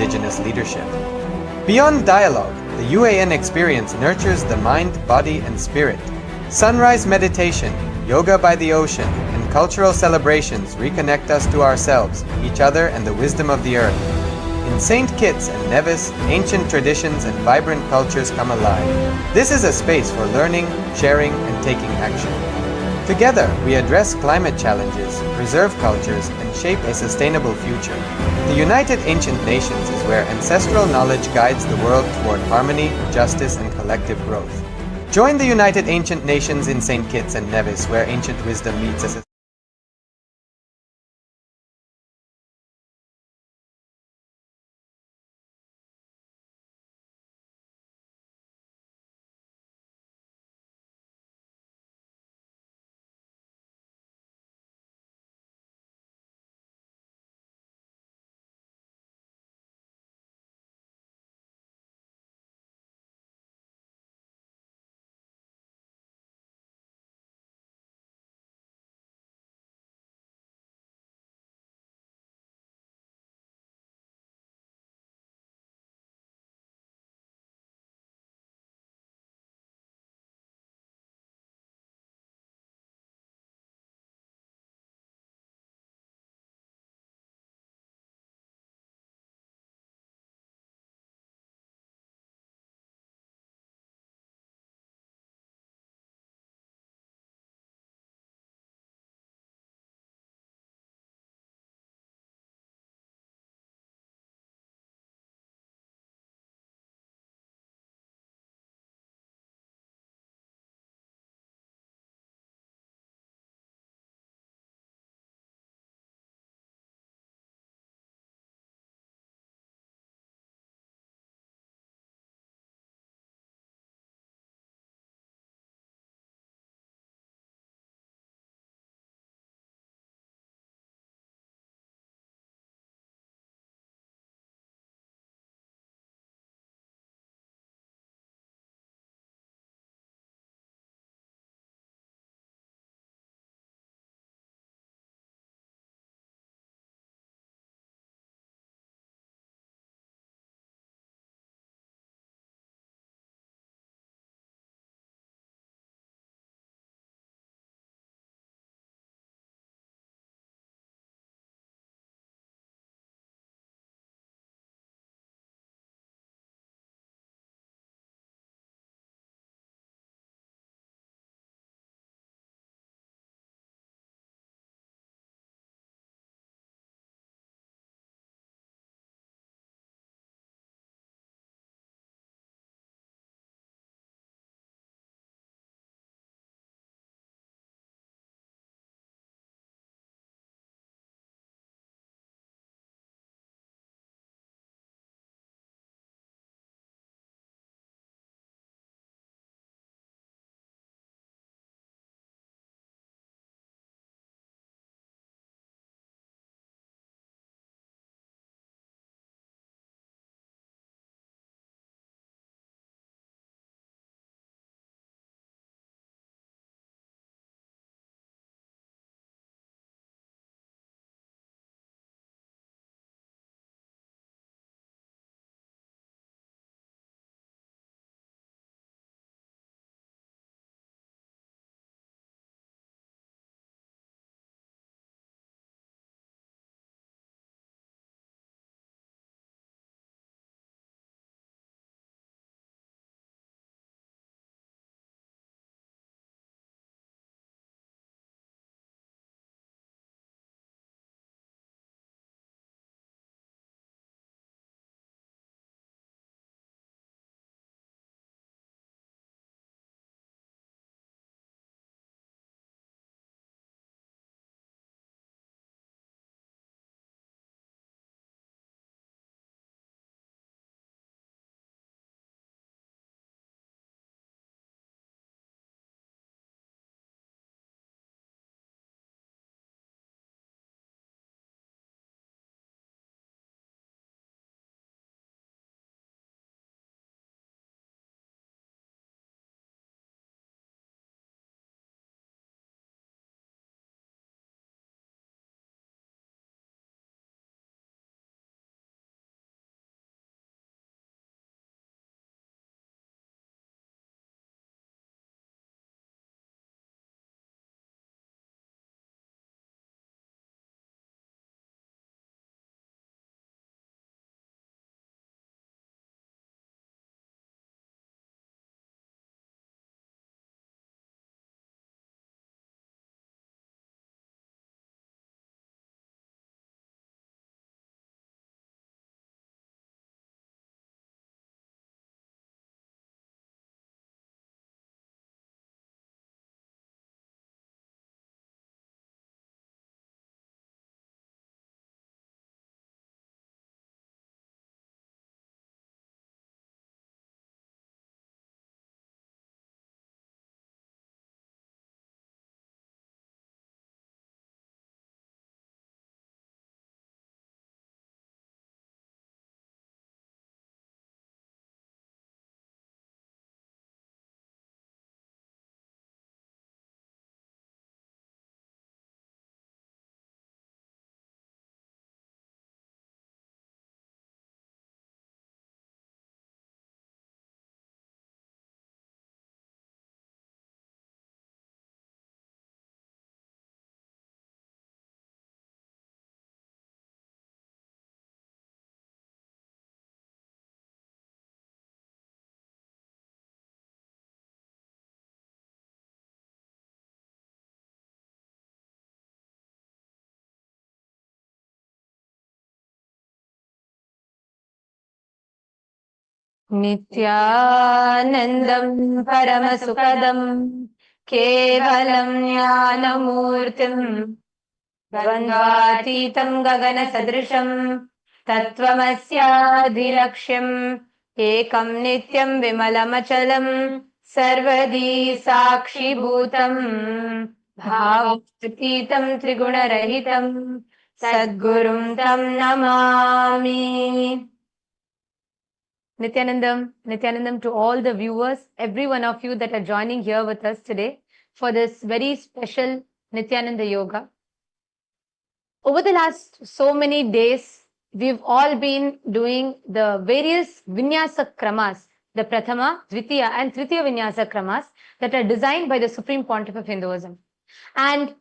indigenous leadership. Beyond dialogue, the UAN experience nurtures the mind, body, and spirit. Sunrise meditation, yoga by the ocean, and cultural celebrations reconnect us to ourselves, each other, and the wisdom of the earth. In St. Kitts and Nevis, ancient traditions and vibrant cultures come alive. This is a space for learning, sharing, and taking action. Together, we address climate challenges, preserve cultures, and shape a sustainable future. The United Ancient Nations is where ancestral knowledge guides the world toward harmony, justice, and collective growth. Join the United Ancient Nations in St. Kitts and Nevis, where ancient wisdom meets us. Nithyanandam Paramasukadam Kevalam Jnanamurtim Dvandvatitam Gagana Sadrisham Tattvamasyaadhilaksham Ekam Nityam Vimalamachalam Sarvadi Sakshi Bhutam Bhavatitam Trigunarahitam Sadgurum Tam Namami. Nithyanandam to all the viewers, every one of you that are joining here with us today for this very special Nithyananda Yoga. Over the last so many days, we've all been doing the various Vinyasa Kramas, the Prathama, Dvitiya and Tritiya Vinyasa Kramas that are designed by the Supreme Pontiff of Hinduism. And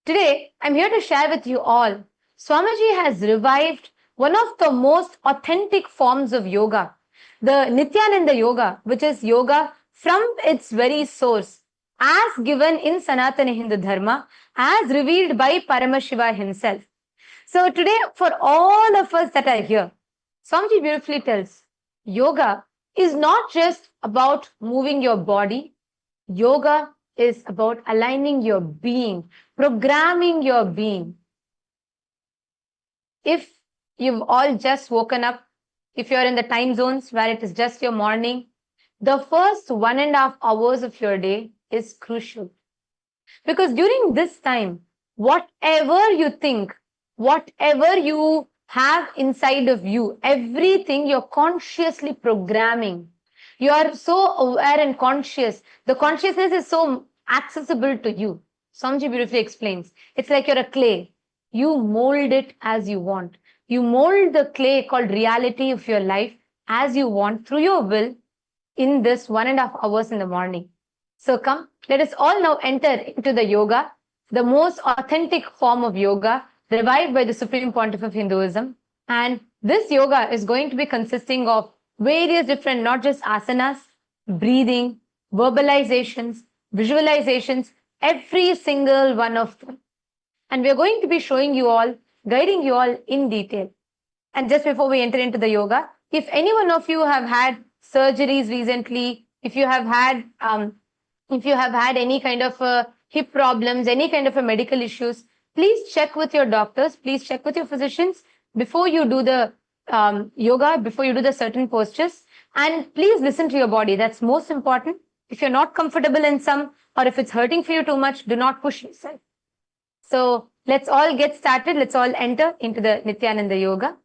today, I'm here to share with you all, Swamiji has revived one of the most authentic forms of yoga, the Nithyananda Yoga, which is yoga from its very source, as given in Sanatana Hindu Dharma, as revealed by Paramashiva himself. So today, for all of us that are here, Swamiji beautifully tells, yoga is not just about moving your body. Yoga is about aligning your being, programming your being. If you've all just woken up, if you're in the time zones where it is just your morning, the first 1.5 hours of your day is crucial. Because during this time, whatever you think, whatever you have inside of you, everything you're consciously programming. You are so aware and conscious. The consciousness is so accessible to you. Swamiji beautifully explains. It's like you're a clay. You mold it as you want. You mold the clay called reality of your life as you want through your will in this 1.5 hours in the morning. So come, let us all now enter into the yoga, the most authentic form of yoga, revived by the Supreme Pontiff of Hinduism. And this yoga is going to be consisting of various different, not just asanas, breathing, verbalizations, visualizations, every single one of them. And we're going to be showing you all, guiding you all in detail. And just before we enter into the yoga, if any one of you have had surgeries recently, if you have had any kind of hip problems, any kind of a medical issues, please check with your doctors, please check with your physicians before you do the yoga, before you do the certain postures, and please listen to your body. That's most important. If you're not comfortable in some, or if it's hurting for you too much, do not push yourself. So let's all get started. Let's all enter into the Nithyananda Yoga.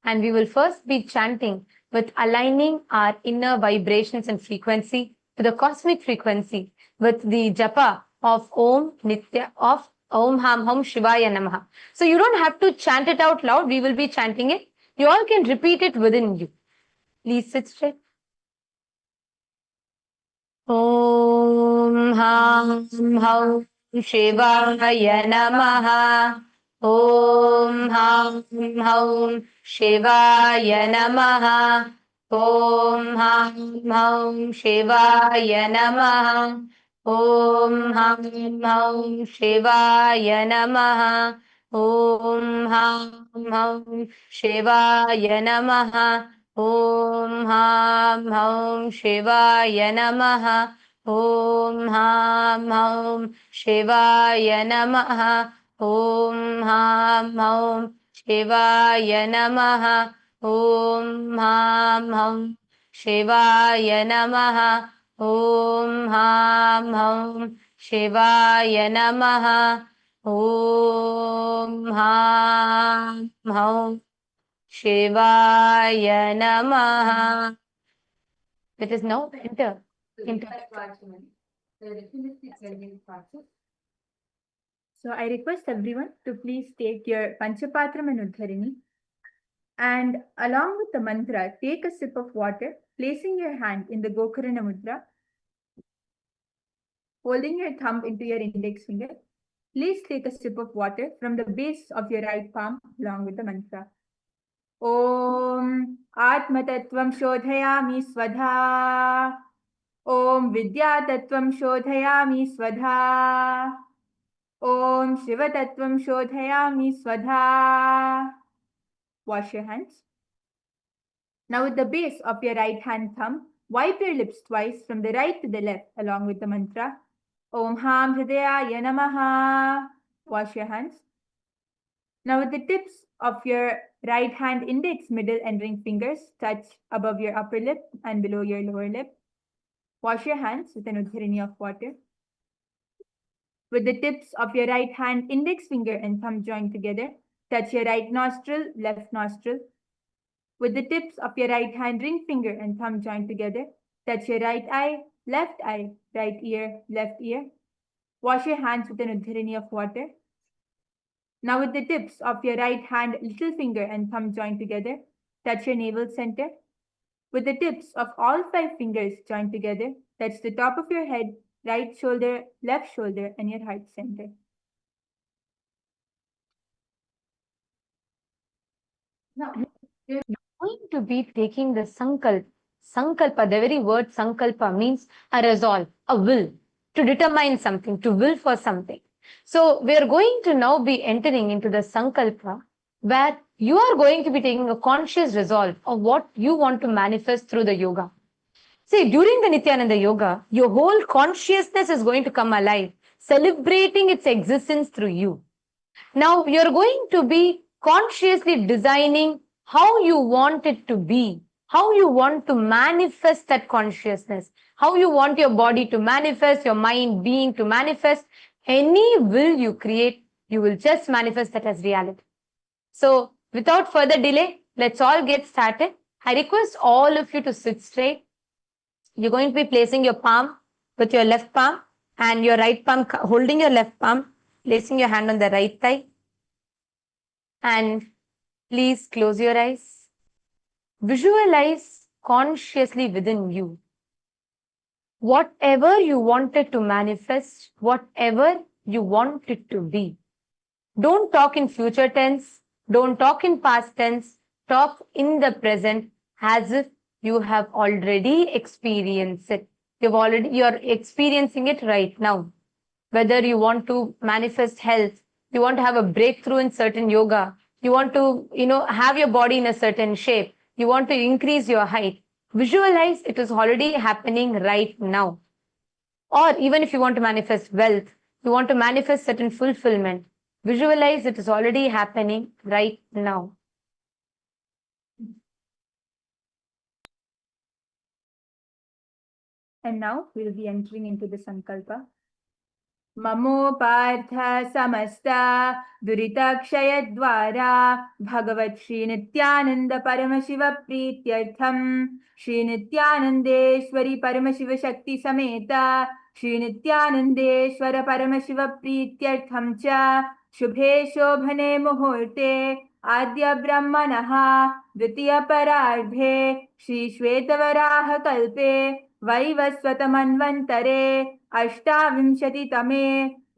And we will first be chanting with aligning our inner vibrations and frequency to the cosmic frequency with the japa of Om Nitya, of Om Ham Hum Shivaya Namaha. So you don't have to chant it out loud. We will be chanting it. You all can repeat it within you. Please sit straight. Om Ham Hum Shivaya Namaha. Om Ham Hum Shivaya Namaha. Om Ham Hum Shivaya Namaha. Om Ham Hum Shivaya Namaha. Om Ham Hum Shivaya Namaha. Om Ham Hum Shivaya Namaha. Om Ham Hum Shivaya Namaha. Om Ham Hum Shivaya Namaha. Om Ham Hum Shivaya Namaha. Om Ham Hum Shivaya Namaha. Om Ham Hum Shivaya Namaha. Let us now enter into So I request everyone to please take your Panchapatram and Uddharini, and along with the mantra, take a sip of water, placing your hand in the Gokarana Mudra, holding your thumb into your index finger. Please take a sip of water from the base of your right palm along with the mantra. Om Atmatattvam Shodhayami Swadha. Om Vidyatattvam Shodhayami Swadha. Om Shivatattvam Shodhayami Swadha. Wash your hands. Now with the base of your right hand thumb, wipe your lips twice from the right to the left along with the mantra. Om Ham Hridayaya Namaha. Wash your hands. Now with the tips of your right hand index, middle and ring fingers touch above your upper lip and below your lower lip. Wash your hands with an udharini of water. With the tips of your right hand index finger and thumb joined together, touch your right nostril, left nostril. With the tips of your right hand ring finger and thumb joined together, touch your right eye, right ear, left ear. Wash your hands with an udharini of water. Now with the tips of your right hand little finger and thumb joined together, touch your navel center. With the tips of all 5 fingers joined together, touch the top of your head, right shoulder, left shoulder, and your heart center. Now, You're going to be taking the sankalpa. Sankalpa, the very word sankalpa means a resolve, a will, to determine something, to will for something. So we are going to now be entering into the sankalpa, where you are going to be taking a conscious resolve of what you want to manifest through the yoga. See, during the Nithyananda Yoga, your whole consciousness is going to come alive, celebrating its existence through you. Now, you're going to be consciously designing how you want it to be, how you want to manifest that consciousness, how you want your body to manifest, your mind, being to manifest. Any will you create, you will just manifest that as reality. So, without further delay, let's all get started. I request all of you to sit straight. You're going to be placing your palm with your left palm and your right palm, holding your left palm, placing your hand on the right thigh. And please close your eyes. Visualize consciously within you whatever you wanted to manifest, whatever you want it to be. Don't talk in future tense. Don't talk in past tense. Talk in the present as if you have already experienced it. You're experiencing it right now. Whether you want to manifest health, you want to have a breakthrough in certain yoga, you want to, have your body in a certain shape, you want to increase your height. Visualize it is already happening right now. Or even if you want to manifest wealth, you want to manifest certain fulfillment, visualize it is already happening right now. And now we'll be entering into the sankalpa. Mamopartha samasta duritакshayadvara Bhagavat Shri Nithyananda Paramashiva Prityartham Shri Nithyanandeshwari Paramashiva Shakti Sameta Shri Nithyanandeshwara Paramashiva Prityartham Cha Shubhe Shobhane Muhurte Adya Brahmanaha Dvitiya Parardhe Shri Shvetavaraha Kalpe वैवस्वतमन्वन्तरे अष्टाविंशतितमे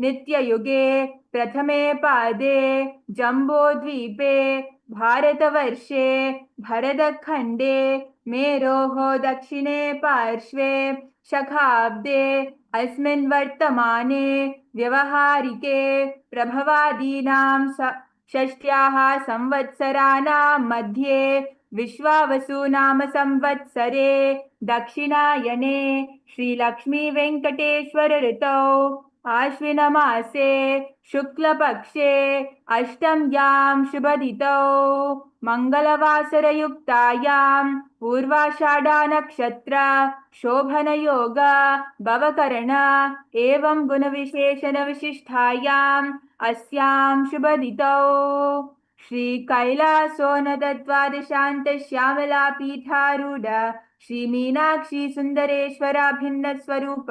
नित्ययुगे प्रथमे पादे जम्बोद्वीपे भारतवर्षे भरतखण्डे मेरोः दक्षिणे पार्श्वे शखाब्दे अस्मिन् वर्तमाने व्यवहारिके प्रभवादीनां षष्ट्याः संवत्सराणां मध्ये विश्वावसु नाम संवत्सरे दक्षिणायने श्रीलक्ष्मी वेंकटेश्वर ऋतौ आश्विनमासे शुक्लपक्षे अष्टम्यां शुभदितौ मंगलवासरयुक्तायां पूर्वाषाढा नक्षत्र शोभनयोग भवकरण एवं गुणविशेषण विशिष्टायां अस्यां शुभदितौ श्री कैलासोनतद्वादशान्त श्यामला पीठारूढ़ श्री मीनाक्षी सुंदरेश्वराभिन्न स्वरूप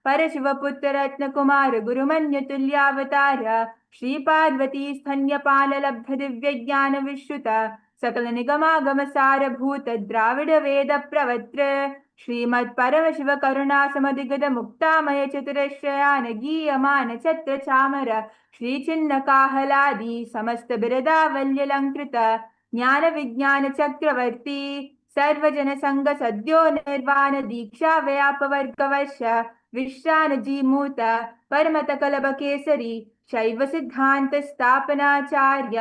परशिवपुत्र रत्न कुमार गुरुमन्य तुल्यावतार श्री पार्वती स्तन्यपाल लब्ध दिव्य ज्ञान विश्रुत सकल निगमागम सारभूत द्राविड वेद प्रवक्त्र श्रीमत् परमशिव करुणा समधिगत मुक्तामय चतुरश्रयान गीयमान छत्र चामर श्री चिन्ह काहलादि समस्त बिरदावल्यलंकृत ज्ञान विज्ञान चक्रवर्ती सर्वजन संग सद्यो निर्वाण दीक्षा व्यापवर्गवश विश्रानजी मूत परमत कलभ केसरी शैव सिद्धांत स्थापनाचार्य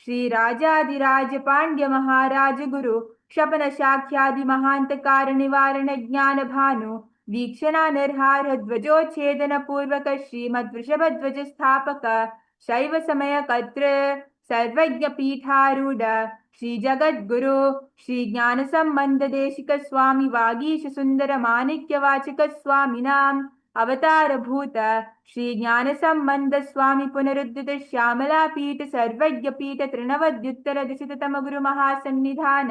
श्री राजाधिराज पांड्य महाराज गुरु क्षपन शाख्यादि महांतकार निवारण ज्ञान भानु वीक्षणा निर्हार ध्वजोच्छेदन पूर्वक श्रीमद्वृषभ ध्वज स्थापक शैव समय कर्तृ सर्वज्ञ पीठारूढ़ श्री जगद्गुरु श्री ज्ञान संबंध देशिक स्वामी वागीश सुंदर माणिक्य वाचक स्वामिनाम अवतार भूत श्री ज्ञान संबंध स्वामी पुनरुद्धित श्यामला पीठ सर्वज्ञ पीठ तृणवद्युत्तर दिशिततम गुरु महासन्निधान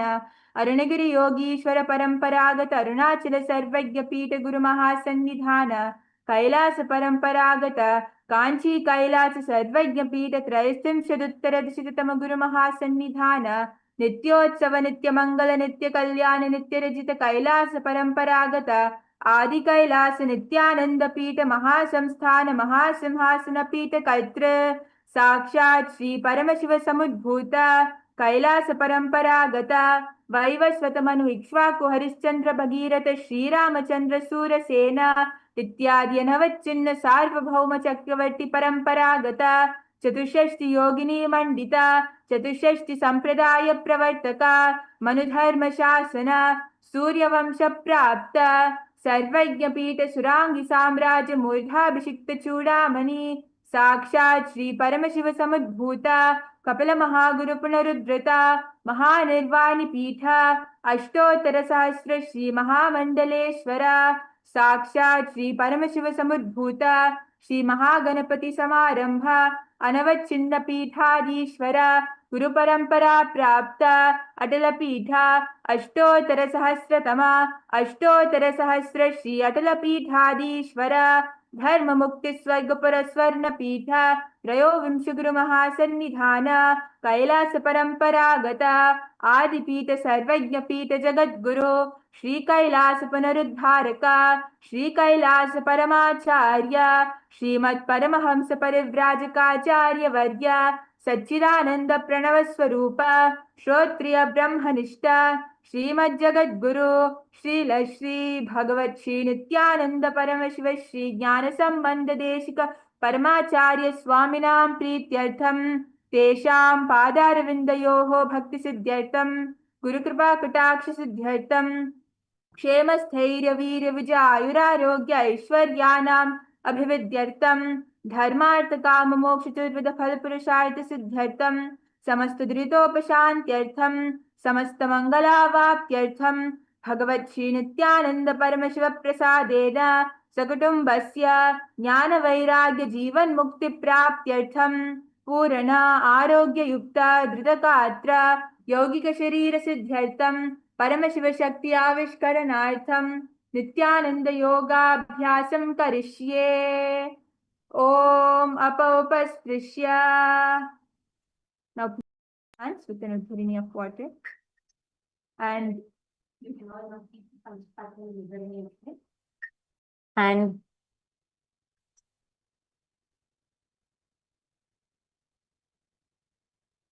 अरुणगिरि योगीश्वर परंपरागत अरुणाचल सर्वज्ञ पीठ गुरु महासन्निधान कैलास परंपरागत कांची कैलास सर्वज्ञ पीठ त्रयस्त्रिंशदुत्तर दिशिततम गुरु महासन्निधान नित्योत्सव नित्य मंगल नित्य कल्याण नित्य रजित कैलास परंपरागत आदि कैलास नित्यानंद पीठ महासंस्थान महासिंहासन पीठ कर्तृ साक्षात श्री परमशिव समुद्भूत कैलास परंपरागत वैवस्वत मनु इक्ष्वाकु हरिश्चंद्र भगीरथ श्रीरामचंद्र सूरसेन इत्यादि नवचिन्ह सार्वभौम चक्रवर्ती परंपरागत चतुष्षष्टि योगिनी मंडिता चतुष्षष्टि संप्रदाय प्रवर्तक मनुधर्म शासन सूर्यवंश प्राप्त सर्वज्ञ पीठ सुरांगी साम्राज्य मूर्धाभिषिक्त चूड़ामणि साक्षात श्री परमशिव समुद्भूत कपिल महागुरु पुनरुद्धृता महानिर्वाणी पीठ अष्टोत्तर सहस्र श्री महामंडलेश्वर साक्षात श्री परमशिव समुद्भूत श्री महागणपति समारंभ अनवच्छिन्न पीठाधीश्वर गुरु परंपरा प्राप्त अटल पीठ अष्टोत्तर सहस्र श्री अटल पीठाधीश्वर धर्म मुक्ति स्वर्गपुर स्वर्ण पीठ त्रयोविंश गुरु महासन्निधान कैलास परंपरागत आदिपीठ सर्वज्ञ पीठ जगद्गुरु श्री कैलास पुनरुद्धारक श्री कैलास परमाचार्य श्रीमत् परमहंस परिव्राजकाचार्य वर्य सच्चिदानंद प्रणव स्वरूप श्रोत्रिय ब्रह्मनिष्ठ श्रीमद् जगद्गुरु श्रील श्री भगवत श्री नित्यानंद परमशिव श्री ज्ञान संबंध देशिक परमाचार्य स्वामिनां प्रीत्यर्थम तेषां पादारविन्दयोः भक्ति सिद्ध्यर्थम गुरुकृपा कटाक्ष सिद्ध्यर्थम क्षेम स्थैर्य वीर विजय आयुरारोग्य ऐश्वर्यानाम् अभिवृद्ध्यर्थम धर्मार्थ काम मोक्ष चतुर्विध फल पुरुषार्थ सिद्ध्यर्थम समस्त दुरितोपशान्त्यर्थम समस्त मंगलावाप्त्यर्थम भगवत श्री नित्यानंद परमशिव प्रसादेन सकुटुम्बस्य ज्ञान वैराग्य जीवन मुक्ति प्राप्त्यर्थम पूर्ण आरोग्य युक्त धृतगात्र यौगिक शरीर सिद्ध्यर्थम परमशिव शक्ति आविष्करणार्थम नित्यानंद योगाभ्यासं करिष्ये ओम अपौपस्पृश्य. Now hands with an uddharini of water and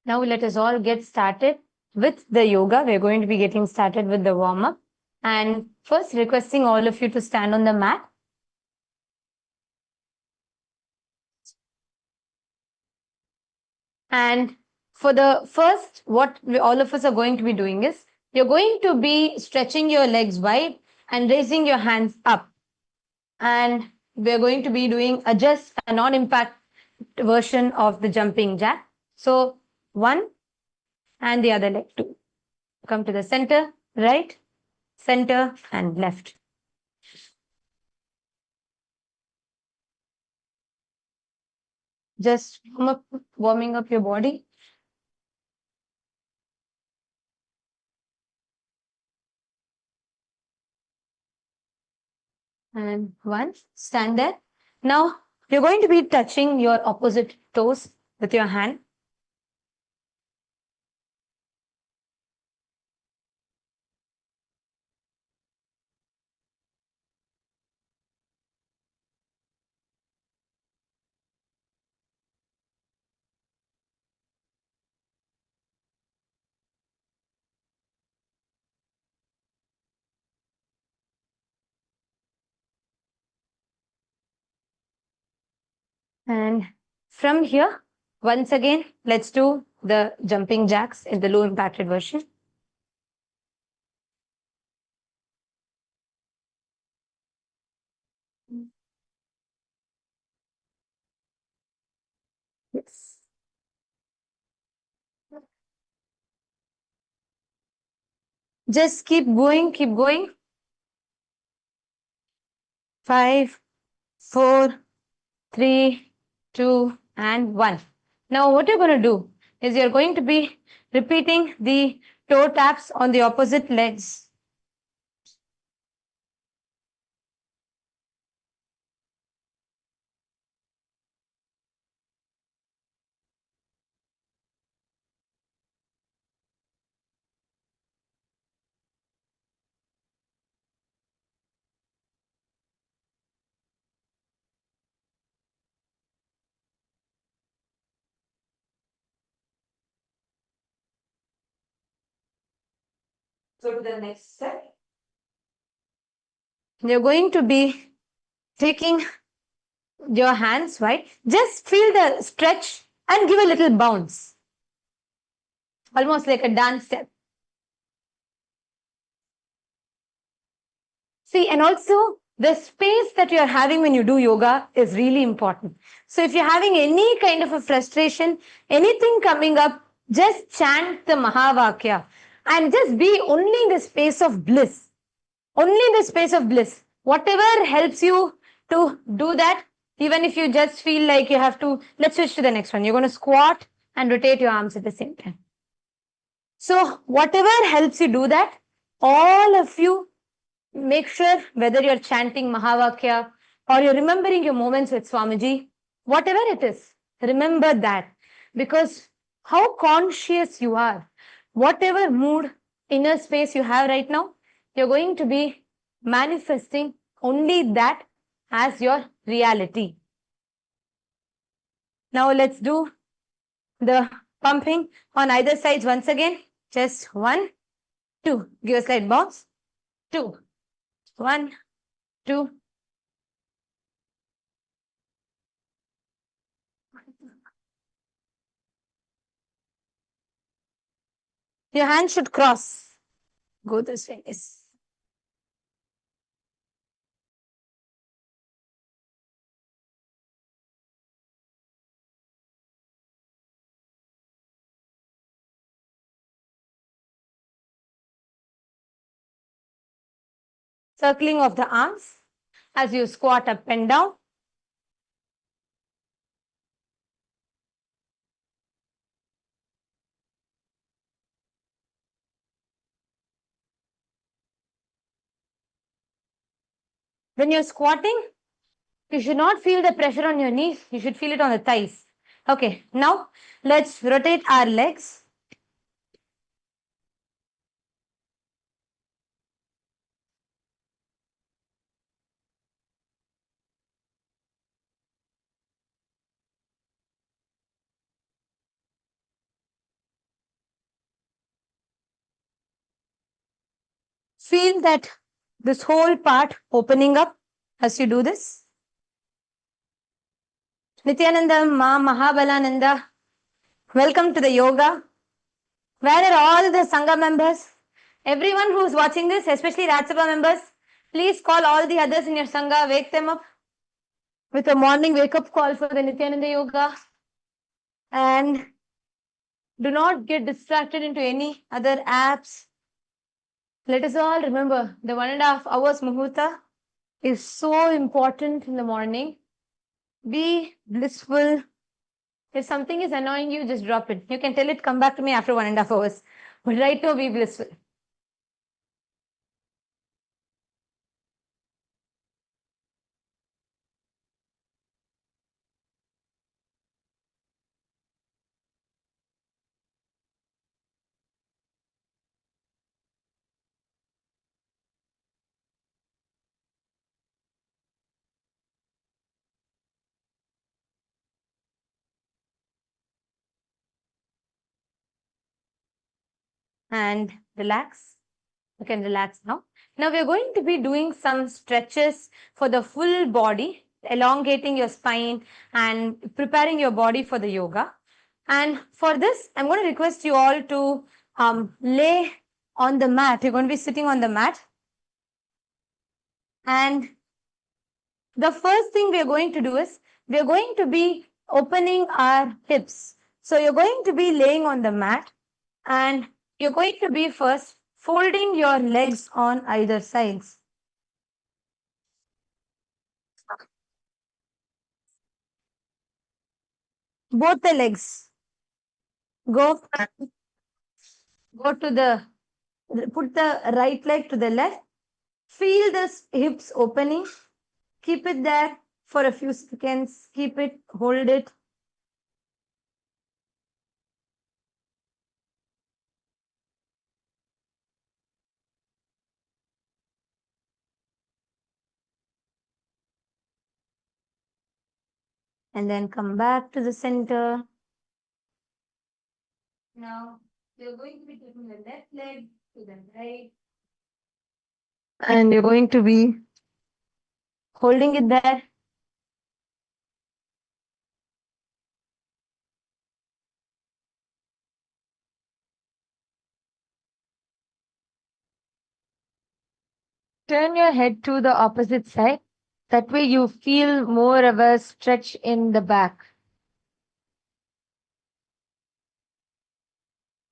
now let us all get started with the yoga. We're going to be getting started with the warm-up. And first requesting all of you to stand on the mat. And for the first, what all of us are going to be doing is, you're going to be stretching your legs wide and raising your hands up. And we're going to be doing just a non-impact version of the jumping jack. So one and the other leg two. Come to the center, right, center and left. Just warming up your body. And one, stand there. Now, you're going to be touching your opposite toes with your hand. And from here, once again, let's do the jumping jacks in the low impacted version. Yes. Just keep going, keep going. 5, 4, 3, 2, and 1. Now, what you're going to do is you're going to be repeating the toe taps on the opposite legs. Go to the next step. You're going to be taking your hands, right? Just feel the stretch and give a little bounce. Almost like a dance step. See, and also the space that you're having when you do yoga is really important. So if you're having any kind of a frustration, anything coming up, just chant the Mahavakya and just be only in the space of bliss. Only in the space of bliss. Whatever helps you to do that, even if you just feel like you have to, let's switch to the next one. You're going to squat and rotate your arms at the same time. So whatever helps you do that, all of you make sure whether you're chanting Mahavakya or you're remembering your moments with Swamiji, whatever it is, remember that. Because how conscious you are, whatever mood, inner space you have right now, you're going to be manifesting only that as your reality. Now let's do the pumping on either sides once again. Just 1, 2. Give a slight bounce. 2. 1, 2. Your hand should cross. Go this way. Yes. Circling of the arms as you squat up and down. When you're squatting, you should not feel the pressure on your knees. You should feel it on the thighs. Okay, now let's rotate our legs. Feel that this whole part opening up as you do this. Nithyananda, Mahabalananda, welcome to the yoga. Where are all the Sangha members? Everyone who's watching this, especially Rajya Sabha members, please call all the others in your Sangha, wake them up with a morning wake-up call for the Nithyananda Yoga. And do not get distracted into any other apps. Let us all remember the 1.5 hours Muhurta is so important in the morning. Be blissful. If something is annoying you, just drop it. You can tell it, come back to me after 1.5 hours. But right now, be blissful. And relax. You can relax now. Now we're going to be doing some stretches for the full body, elongating your spine and preparing your body for the yoga. And for this, I'm going to request you all to lay on the mat. You're going to be sitting on the mat. And The first thing we are going to do is we are going to be opening our hips. So you're going to be laying on the mat and you're going to be first folding your legs on either sides. Both the legs. Go to the, put the right leg to the left. Feel the hips opening. Keep it there for a few seconds. Keep it, hold it. And then come back to the center. Now, you're going to be taking the left leg to the right. And you're going to be holding it there. Turn your head to the opposite side. That way you feel more of a stretch in the back.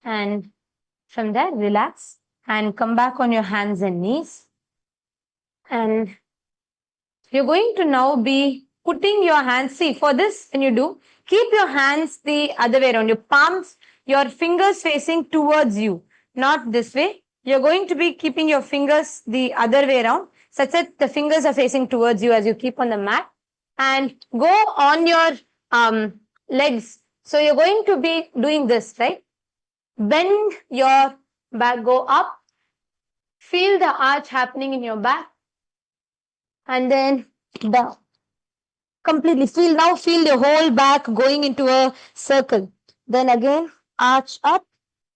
And from there, relax and come back on your hands and knees. And you're going to now be putting your hands, see for this, when you do, keep your hands the other way around, your palms, your fingers facing towards you, not this way. You're going to be keeping your fingers the other way around, such that the fingers are facing towards you as you keep on the mat. And go on your legs. So you're going to be doing this, right? Bend your back, go up. Feel the arch happening in your back. And then down. Completely feel, now feel your whole back going into a circle. Then again, arch up,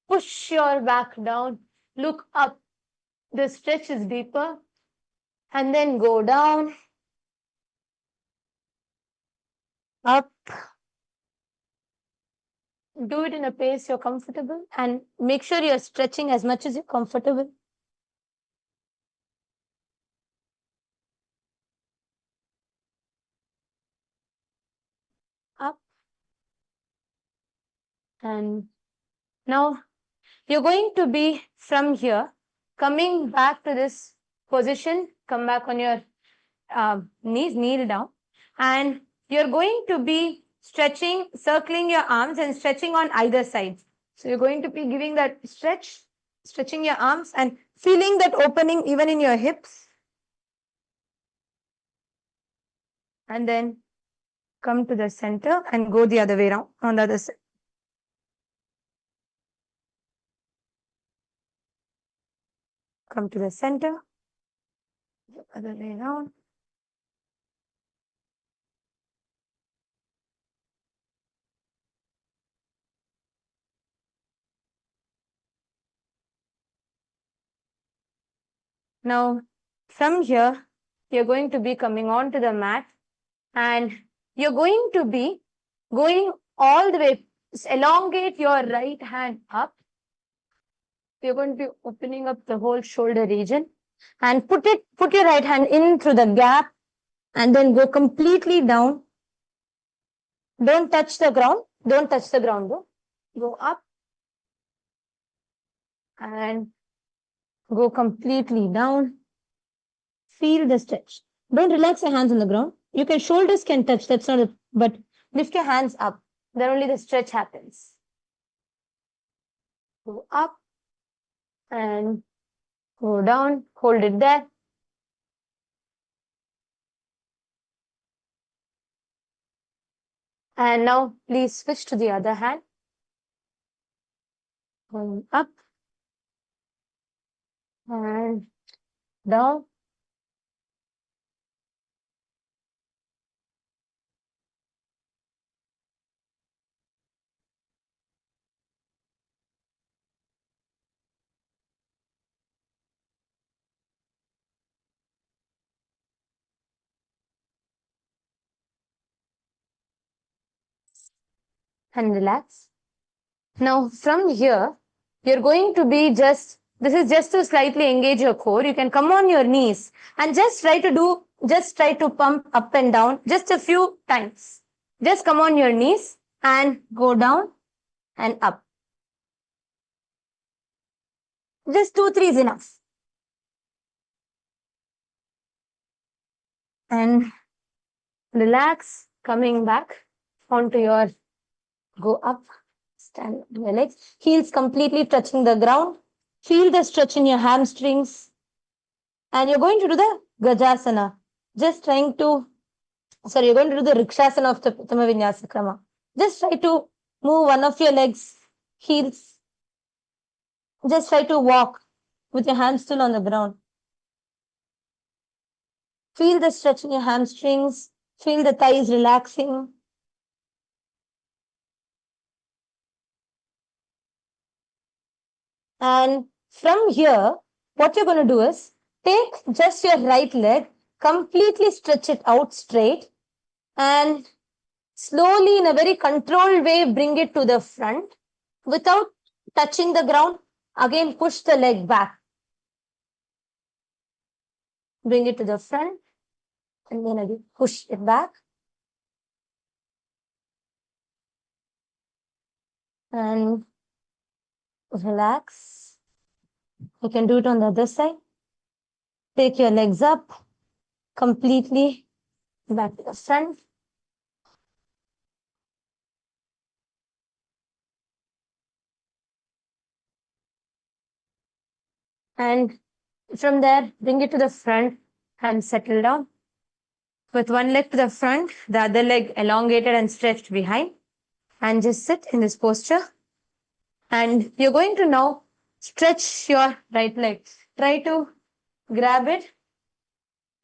push your back down, look up. The stretch is deeper. And then go down, up. Do it in a pace you're comfortable and make sure you're stretching as much as you're comfortable. Up. And now you're going to be from here, coming back to this position, come back on your knees, kneel down, and you're going to be stretching, circling your arms and stretching on either side. So you're going to be giving that stretch, stretching your arms and feeling that opening even in your hips. And then come to the center and go the other way around on the other side. Come to the center, the other way around. Now, from here, you're going to be coming onto the mat and you're going to be going all the way, elongate your right hand up. You're going to be opening up the whole shoulder region and put your right hand in through the gap and then go completely down. Don't touch the ground. Don't touch the ground though. Go up and go completely down. Feel the stretch. Don't relax your hands on the ground. You can, shoulders can touch, that's not a, but lift your hands up. Then only the stretch happens. Go up and go down. Hold it there. And now please switch to the other hand. Going up and down. And relax. Now from here, you're going to be just, this is just to slightly engage your core. You can come on your knees and just try to do just try to pump up and down just a few times. Just come on your knees and go down and up. Just 2-3 is enough. And relax, coming back onto your, go up, stand on your legs, heels completely touching the ground. Feel the stretch in your hamstrings. And you're going to do the Gajasana. Just trying to, you're going to do the Rikshasana of the Tritiya Vinyasa Krama. Just try to move one of your legs, heels. Just try to walk with your hands still on the ground. Feel the stretch in your hamstrings. Feel the thighs relaxing. And from here, what you're going to do is take just your right leg, completely stretch it out straight, and slowly, in a very controlled way, bring it to the front without touching the ground. Again, push the leg back. Bring it to the front, and then again push it back. And relax. You can do it on the other side. Take your legs up completely back to the front. And from there, bring it to the front and settle down. With one leg to the front, the other leg elongated and stretched behind. And just sit in this posture. And you're going to now stretch your right leg. Try to grab it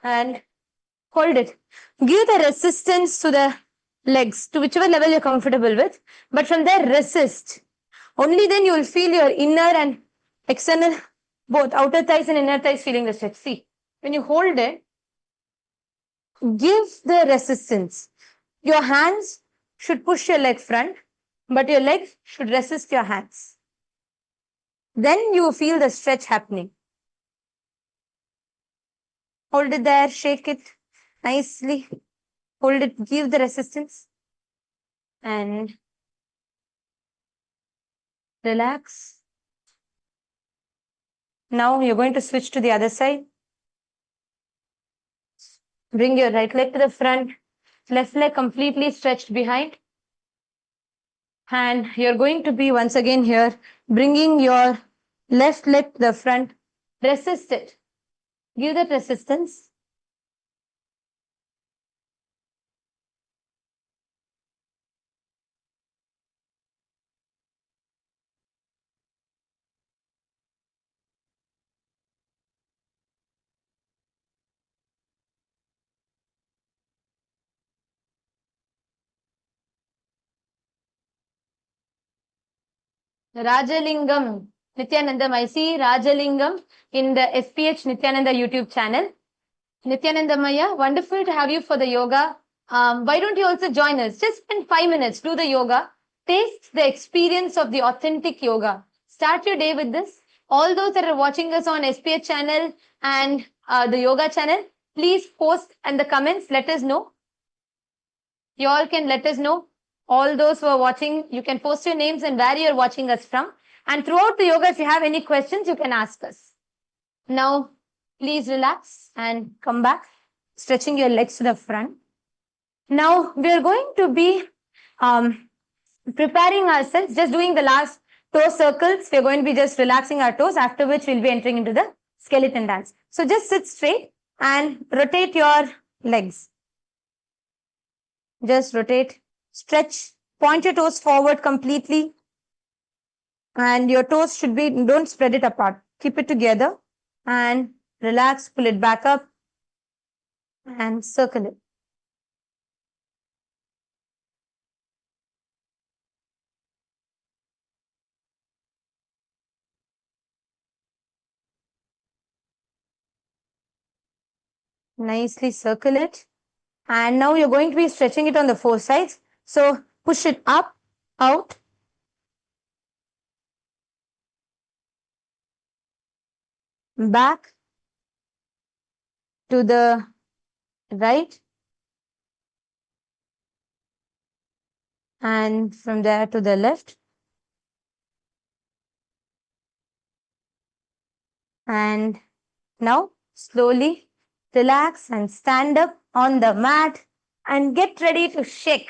and hold it. Give the resistance to the legs, to whichever level you're comfortable with. But from there, resist. Only then you will feel your inner and external, both outer thighs and inner thighs feeling the stretch. See, when you hold it, give the resistance. Your hands should push your leg front, but your legs should resist your hands. Then you feel the stretch happening. Hold it there, shake it nicely. Hold it, give the resistance. And relax. Now you're going to switch to the other side. Bring your right leg to the front, left leg completely stretched behind. And you're going to be once again here, bringing your left leg to the front. Resist it. Give that resistance. Rajalingam, Nithyanandam, I see Rajalingam in the SPH Nithyananda YouTube channel. Nithyanandamaya, wonderful to have you for the yoga. Why don't you also join us? Just spend 5 minutes, do the yoga. Taste the experience of the authentic yoga. Start your day with this. All those that are watching us on SPH channel and the yoga channel, please post in the comments, let us know. You all can let us know. All those who are watching, you can post your names and where you're watching us from. And throughout the yoga, if you have any questions, you can ask us. Now, please relax and come back, stretching your legs to the front. Now, we are going to be preparing ourselves, just doing the last toe circles. We're going to be just relaxing our toes, after which we'll be entering into the skeleton dance. So just sit straight and rotate your legs. Just rotate, stretch, point your toes forward completely. And your toes should be, don't spread it apart. Keep it together and relax, pull it back up and circle it. Nicely circle it. And now you're going to be stretching it on the 4 sides. So push it up, out. Back to the right, and from there to the left, and now slowly relax and stand up on the mat and get ready to shake.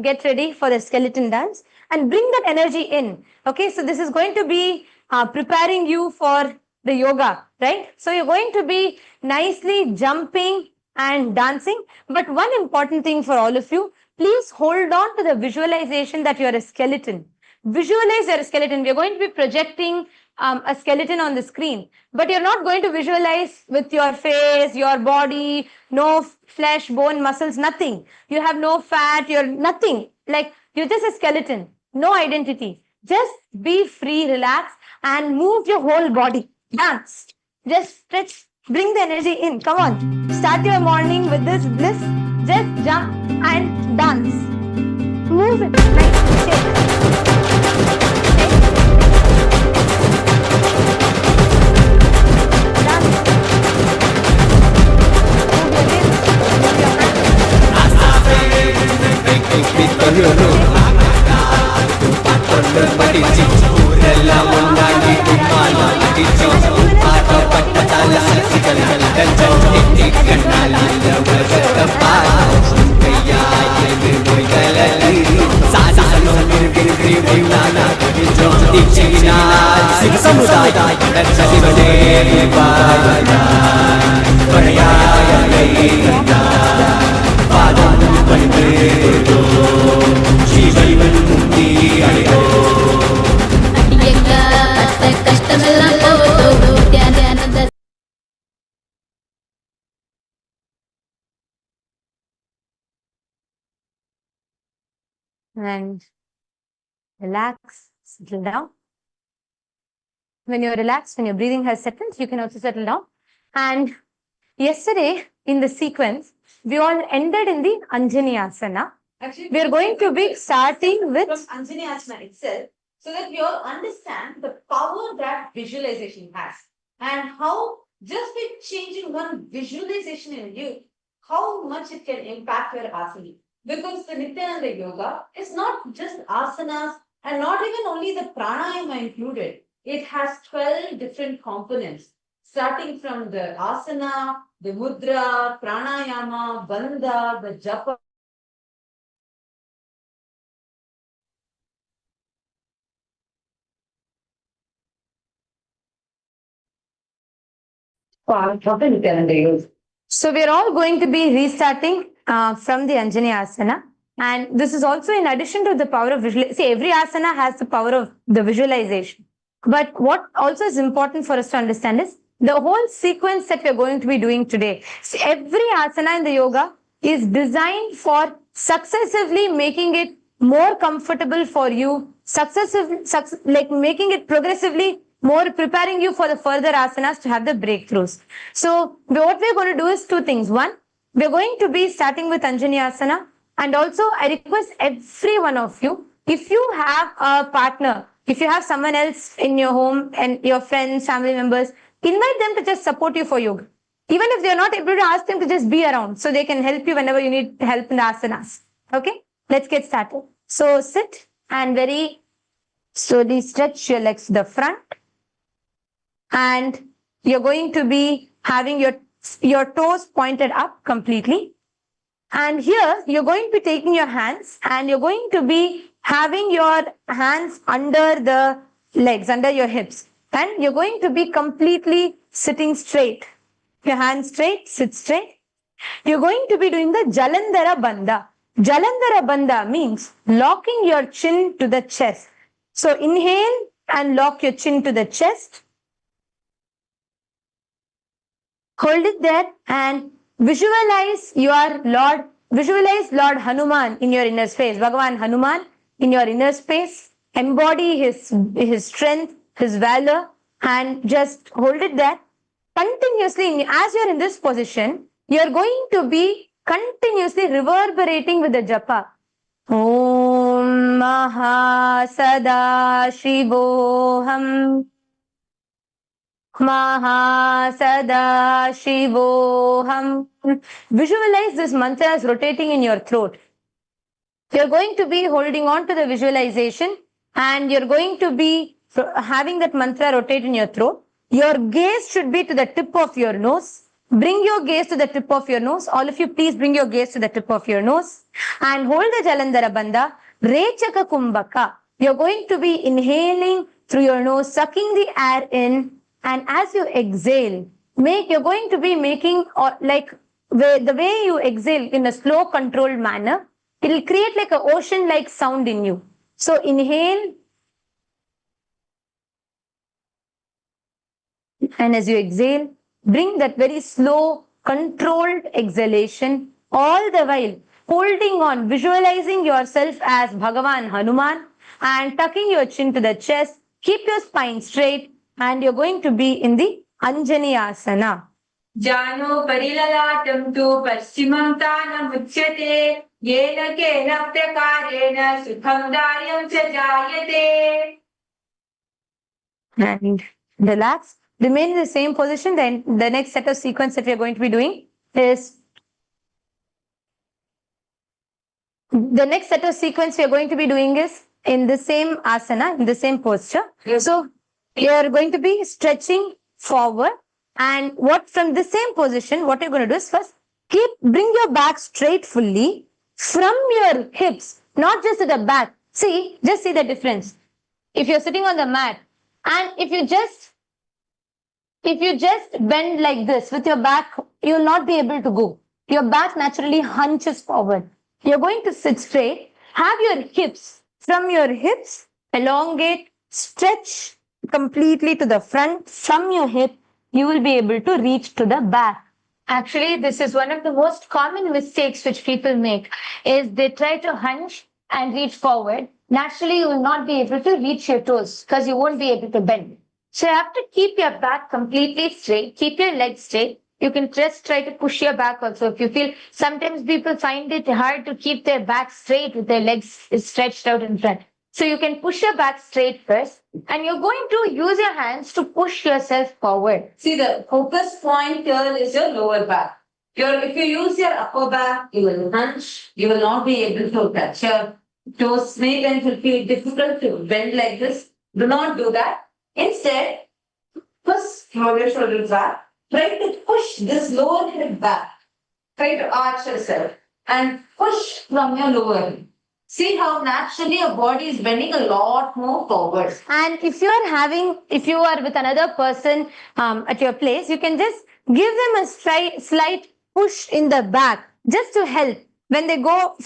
Get ready for the skeleton dance and bring that energy in. Okay, so this is going to be preparing you for the yoga, right? So you're going to be nicely jumping and dancing. But one important thing for all of you, please hold on to the visualization that you're a skeleton. Visualize you're a skeleton. We're going to be projecting a skeleton on the screen, but you're not going to visualize with your face, your body, no flesh, bone, muscles, nothing. You have no fat, you're nothing. Like you're just a skeleton, no identity. Just be free, relax, and move your whole body. Dance. Just stretch, bring the energy in. Come on. Start your morning with this bliss. Just jump and dance. Move it. Nice. Shake. And relax, settle down. When you're relaxed, when your breathing has settled, you can also settle down. And yesterday, in the sequence, we all ended in the Anjaneyasana. Actually, we are going to be starting with from Anjaneyasana itself, so that we all understand the power that visualization has and how just by changing one visualization in you, how much it can impact your asana. Because the Nithyananda Yoga is not just asanas and not even only the pranayama included. It has 12 different components, starting from the asana, the mudra, pranayama, bandha, the japa. So we're all going to be restarting from the Anjaneyasana. And this is also in addition to the power of visualization. See, every asana has the power of the visualization. But what also is important for us to understand is the whole sequence that we're going to be doing today. See, every asana in the yoga is designed for successively making it more comfortable for you, like making it progressively more preparing you for the further asanas to have the breakthroughs. So what we're going to do is two things. One, we're going to be starting with Anjaneyasana, and also I request every one of you, if you have a partner, if you have someone else in your home and your friends, family members, invite them to just support you for yoga. Even if they're not able to, ask them to just be around so they can help you whenever you need help in the asanas. Okay, let's get started. So sit and very slowly stretch your legs to the front. And you're going to be having your toes pointed up completely. And here you're going to be taking your hands and you're going to be having your hands under the legs, under your hips. And you're going to be completely sitting straight. Your hands straight, sit straight. You're going to be doing the Jalandhara Bandha. Jalandhara Bandha means locking your chin to the chest. So inhale and lock your chin to the chest. Hold it there and visualize Lord Hanuman in your inner space. Bhagavan Hanuman in your inner space. Embody his strength, his valor, and just hold it there. Continuously, as you're in this position, you're going to be continuously reverberating with the japa. Om Mahasada Shivoham. Mahaparamashivoham. Visualize this mantra as rotating in your throat. You're going to be holding on to the visualization and you're going to be having that mantra rotate in your throat. Your gaze should be to the tip of your nose. Bring your gaze to the tip of your nose. All of you, please bring your gaze to the tip of your nose and hold the Jalandhara Bandha. Rechaka Kumbhaka. You're going to be inhaling through your nose, sucking the air in, and as you exhale, you're going to be making the way you exhale in a slow, controlled manner. It will create like an ocean-like sound in you. So inhale, and as you exhale, bring that very slow, controlled exhalation, all the while holding on, visualizing yourself as Bhagavan Hanuman and tucking your chin to the chest. Keep your spine straight and you're going to be in the Anjani Asana. Jano parilalatam tu paschimam tanam uchyate yena kena prakarena sukham daryam cha jayate. And relax. Remain in the same position. Then the next set of sequence that we are going to be doing is in the same asana, in the same posture. Yes. So you are going to be stretching forward. And from the same position, what you're going to do is first bring your back straight fully from your hips, not just to the back. Just see the difference. If you're sitting on the mat and if you just bend like this with your back, you'll not be able to go. Your back naturally hunches forward. You're going to sit straight, have your hips, from your hips, elongate, stretch completely to the front. From your hip, you will be able to reach to the back. Actually, this is one of the most common mistakes which people make, is they try to hunch and reach forward. Naturally, you will not be able to reach your toes because you won't be able to bend. So you have to keep your back completely straight, keep your legs straight. You can just try to push your back also. If you feel, sometimes people find it hard to keep their back straight with their legs stretched out in front. So you can push your back straight first and you're going to use your hands to push yourself forward. See, the focus point here is your lower back. If you use your upper back, you will hunch, you will not be able to touch your toes. Maybe it will feel difficult to bend like this. Do not do that. Instead, first roll your shoulders back. Try to push this lower hip back. Try to arch yourself and push from your lower hip. See how naturally your body is bending a lot more forward. And if you are with another person at your place, you can just give them a slight push in the back just to help. When they go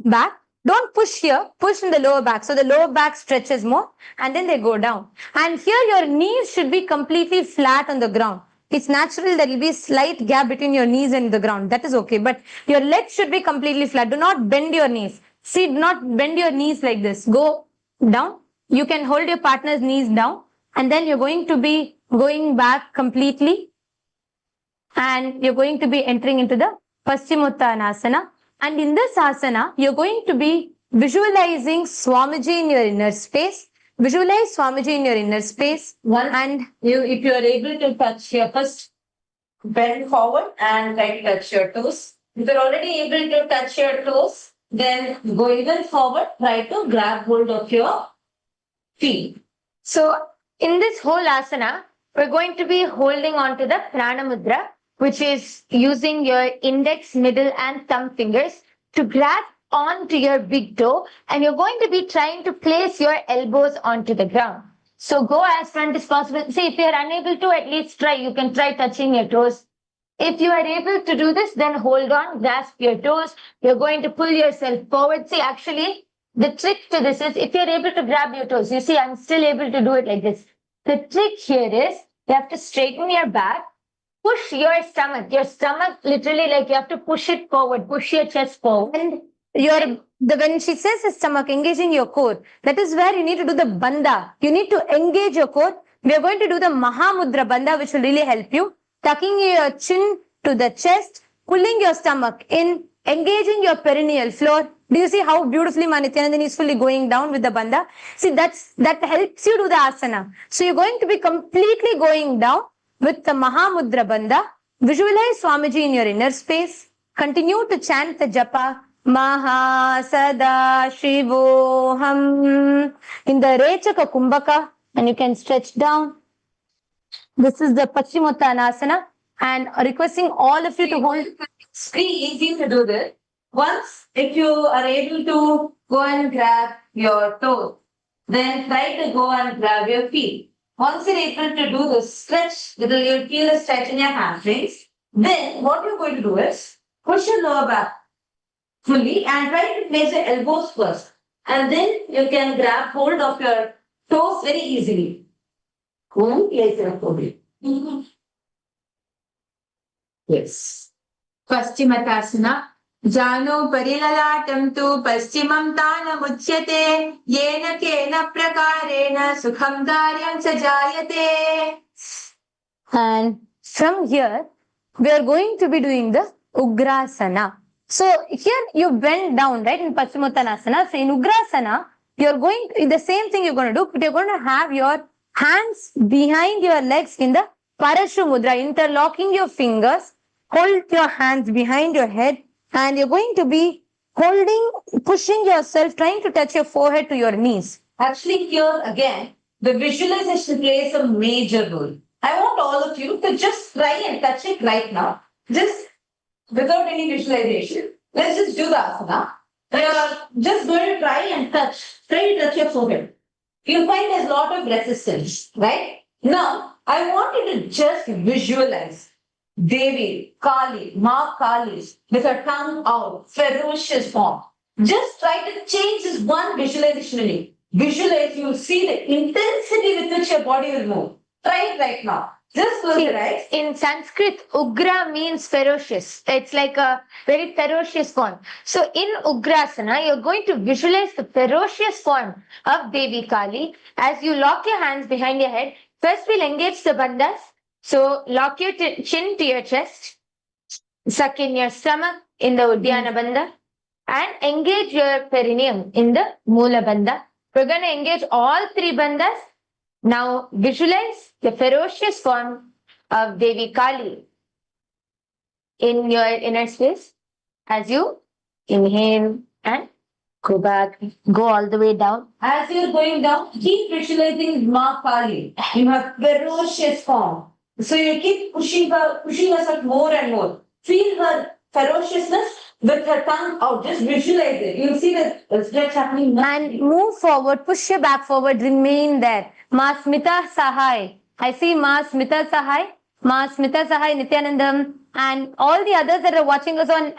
back, don't push here, push in the lower back. So the lower back stretches more and then they go down. And here your knees should be completely flat on the ground. It's natural there will be a slight gap between your knees and the ground. That is okay. But your legs should be completely flat. Do not bend your knees. See, do not bend your knees like this. Go down. You can hold your partner's knees down. And then you're going to be going back completely. And you're going to be entering into the Paschimottanasana. And in this asana, you're going to be visualizing Swamiji in your inner space. Visualize Swamiji in your inner space. If you are able to touch your first, bend forward and try to touch your toes. If you're already able to touch your toes, then go even forward, try to grab hold of your feet. So in this whole asana, we're going to be holding on to the Prana Mudra, which is using your index, middle and thumb fingers to grab onto your big toe, and you're going to be trying to place your elbows onto the ground. So go as front as possible. See, if you're unable to, at least try. You can try touching your toes. If you are able to do this, then hold on, grasp your toes. You're going to pull yourself forward. See, actually, the trick to this is if you're able to grab your toes. You see, I'm still able to do it like this. The trick here is you have to straighten your back, push your stomach. Your stomach, literally, like you have to push it forward, push your chest forward. And when she says the stomach, engaging your core, that is where you need to do the bandha. You need to engage your core. We are going to do the Mahamudra bandha, which will really help you. Tucking your chin to the chest, pulling your stomach in, engaging your perineal floor. Do you see how beautifully Nithyananda is fully going down with the bandha? See, that helps you do the asana. So you're going to be completely going down with the Mahamudra Bandha. Visualize Swamiji in your inner space. Continue to chant the japa MahaParamashivoham in the Rechaka Kumbhaka, and you can stretch down. This is the Paschimottanasana, and requesting all of you to hold. It's pretty easy to do this. Once, if you are able to go and grab your toes, then try to go and grab your feet. Once you're able to do the stretch, you'll feel a stretch in your hamstrings. Then what you're going to do is push your lower back fully and try to place your elbows first. And then you can grab hold of your toes very easily. Place your foot. Yes. Paschimottanasana. Jano parilalatam tu paschimam tanam uchyate yena kena prakarena sukham daryam sajayate. And from here, we are going to be doing the Ugrasana. So here you bend down, right, in Paschimottanasana. So in Ugrasana, you're going, the same thing you're going to do, but you're going to have your hands behind your legs in the Parashu Mudra, interlocking your fingers, hold your hands behind your head, and you're going to be holding, pushing yourself, trying to touch your forehead to your knees. Actually, here again, the visualization plays a major role. I want all of you to just try and touch it right now, just without any visualization. Let's just do the asana. You're just going to try to touch your forehead. You'll find there's a lot of resistance, right? Now, I want you to just visualize Devi, Kali, Ma Kali, with her tongue out, ferocious form. Just try to change this one visualization in you. Visualize, you'll see the intensity with which your body will move. Try it right now. Just close your eyes. In Sanskrit, Ugra means ferocious. It's like a very ferocious form. So in Ugrasana, you're going to visualize the ferocious form of Devi Kali. As you lock your hands behind your head, first we'll engage the bandhas. So lock your chin to your chest, suck in your stomach in the Uddiyana Bandha, and engage your perineum in the Mula Bandha. We're going to engage all three bandhas. Now visualize the ferocious form of Devi Kali in your inner space as you inhale and go back, go all the way down. As you're going down, keep visualizing Ma Kali in her ferocious form. So you keep pushing us out more and more. Feel her ferociousness with her tongue out. Just visualize it. You'll see the stretch happening. And move forward, push your back forward, remain there. Ma Smita Sahai. I see Ma Smita Sahai, Nithyanandam, and all the others that are watching us on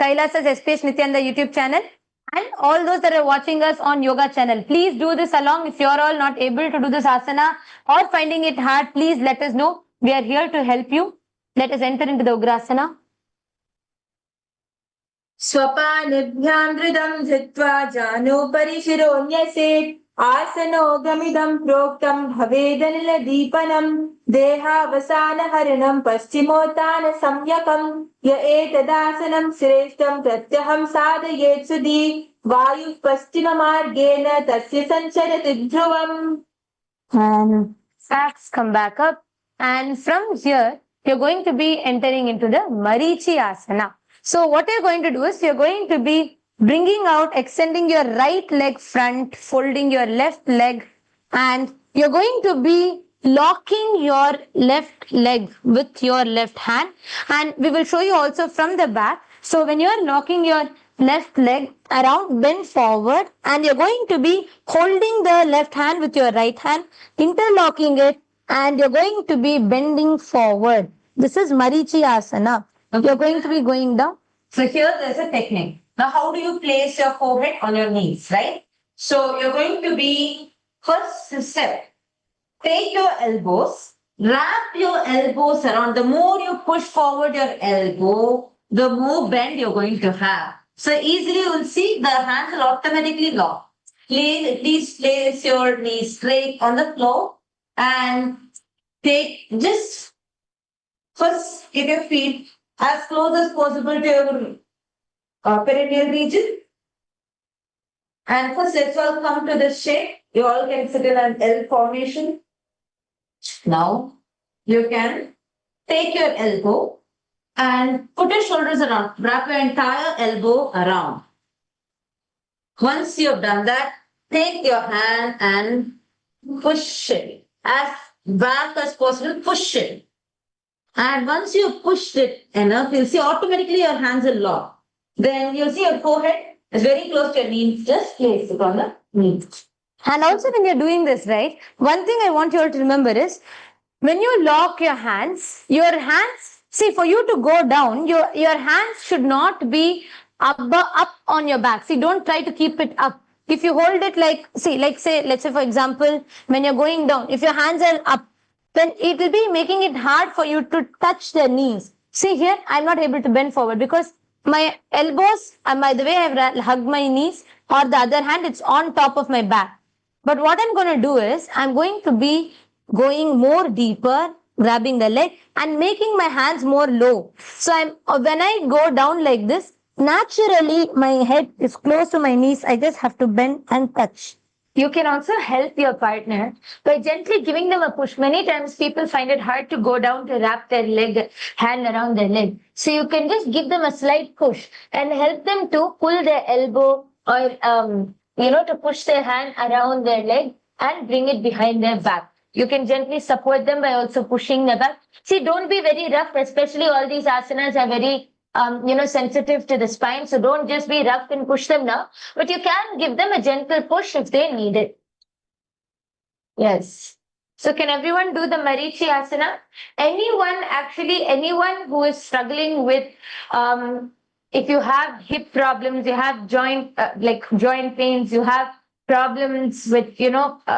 KAILASA's SPS Nithyananda YouTube channel, and all those that are watching us on yoga channel. Please do this along. If you're all not able to do this asana or finding it hard, please let us know. We are here to help you. Let us enter into the Ugrasana. Swapanibhyam dridam dhritva jano parishironyase asano gamidam proktam bhavedanila deepanam dehavasana harinam paschimotana samyakam ya etadasanam shreshtam pratyaham sadayet sudhi vayu paschima margena tasya sancharati dhruvam. And facts come back up. And from here, you're going to be entering into the Marichi Asana. So what you're going to do is you're going to be bringing out, extending your right leg front, folding your left leg, and you're going to be locking your left leg with your left hand. And we will show you also from the back. So when you're locking your left leg around, bend forward, and you're going to be holding the left hand with your right hand, interlocking it, and you're going to be bending forward. This is Marichi Asana. Okay. You're going to be going down. So here there's a technique. Now how do you place your forehead on your knees, right? So you're going to be, first step, take your elbows, wrap your elbows around. The more you push forward your elbow, the more bend you're going to have. So easily you will see the hands will automatically lock. Please place your knees straight on the floor and just first get your feet as close as possible to your perineal region. And first let's all come to this shape. You all can sit in an L formation. Now you can take your elbow and put your shoulders around. Wrap your entire elbow around. Once you've done that, take your hand and push it as back as possible. Push it. And once you pushed it enough, you'll see automatically your hands will lock. Then you'll see your forehead is very close to your knees. Just place it on the knees. And also when you're doing this, right, one thing I want you all to remember is when you lock your hands, see, for you to go down, your hands should not be up on your back. See, don't try to keep it up. If you hold it let's say for example, when you're going down, if your hands are up, then it will be making it hard for you to touch the knees. See here, I'm not able to bend forward because my elbows, the way I've hugged my knees, or the other hand, it's on top of my back. But what I'm going to do is, I'm going to be going more deeper, grabbing the leg and making my hands more low. So when I go down like this, naturally my head is close to my knees. I just have to bend and touch. You can also help your partner by gently giving them a push. Many times people find it hard to go down to wrap their hand around their leg. So you can just give them a slight push and help them to pull their elbow or, to push their hand around their leg and bring it behind their back. You can gently support them by also pushing their back. See, don't be very rough, especially all these asanas are very sensitive to the spine. So don't just be rough and push them now, but you can give them a gentle push if they need it. Yes. So can everyone do the Marichi asana? Anyone who is struggling with, if you have hip problems, you have joint pains, you have problems with,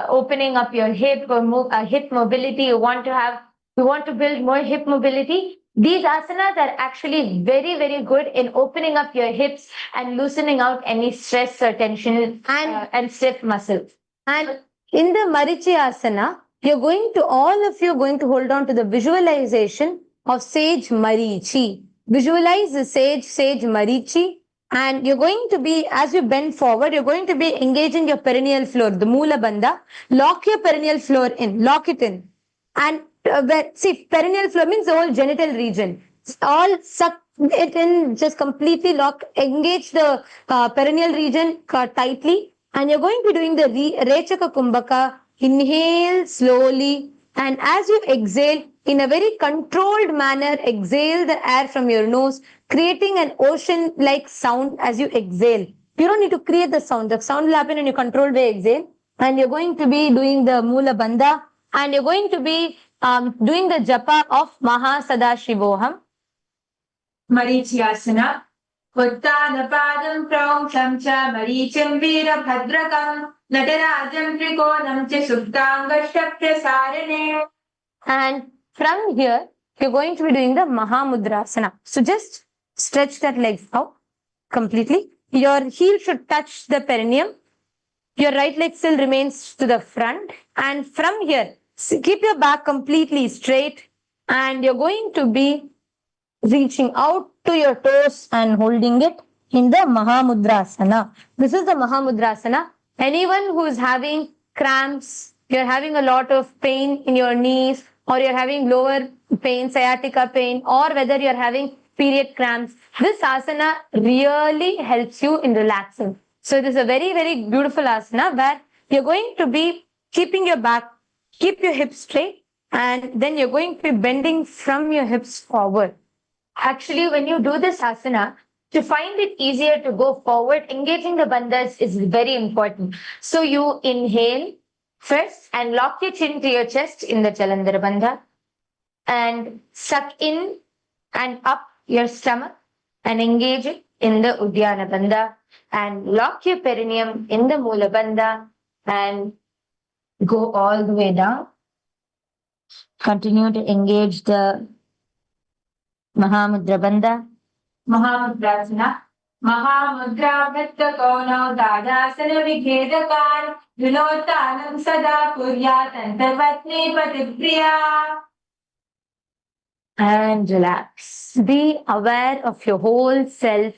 opening up your hip or hip mobility, you want to build more hip mobility. These asanas are actually very, very good in opening up your hips and loosening out any stress or tension and stiff muscles. And in the Marichi asana, all of you are going to hold on to the visualization of sage Marichi. Visualize the sage Marichi, and you're going to be, as you bend forward, you're going to be engaging your perineal floor, the Moola Bandha. Lock your perineal floor in, lock it in. And perineal floor means the whole genital region. All suck it in, just completely lock, engage the perineal region tightly. And you're going to be doing the Rechaka Kumbhaka. Inhale slowly. And as you exhale, in a very controlled manner, exhale the air from your nose, creating an ocean-like sound as you exhale. You don't need to create the sound. The sound will happen in your controlled way exhale. And you're going to be doing the Moola Bandha. And you're going to be doing the japa of Mahapadmashivoham. Marichyasana. Uttanapadam prauncham cha marichyam veerabhadrakam natarajam trikonam cha subdanga prasarane. And from here, you're going to be doing the Mahamudrasana. So just stretch that leg out completely. Your heel should touch the perineum. Your right leg still remains to the front. And from here, keep your back completely straight. And you're going to be reaching out to your toes and holding it in the Mahamudrasana. This is the Mahamudrasana. Anyone who is having cramps, you're having a lot of pain in your knees, or you're having lower pain, sciatica pain, or whether you're having period cramps, this asana really helps you in relaxing. So it is a very, very beautiful asana where you're going to be keeping your back, keep your hips straight, and then you're going to be bending from your hips forward. Actually, when you do this asana, to find it easier to go forward, engaging the bandhas is very important. So you inhale first and lock your chin to your chest in the Jalandhara Bandha, and suck in and up your stomach and engage it in the Uddiyana Bandha, and lock your perineum in the Moola Bandha and go all the way down. Continue to engage the Mahamudra Bandha. Mahamudrasana. Mahamudra Bhatta Kono Dadasana Vikhedakan Vilotanam Sada Kuryat Antavatni Patipriya. And relax. Be aware of your whole self.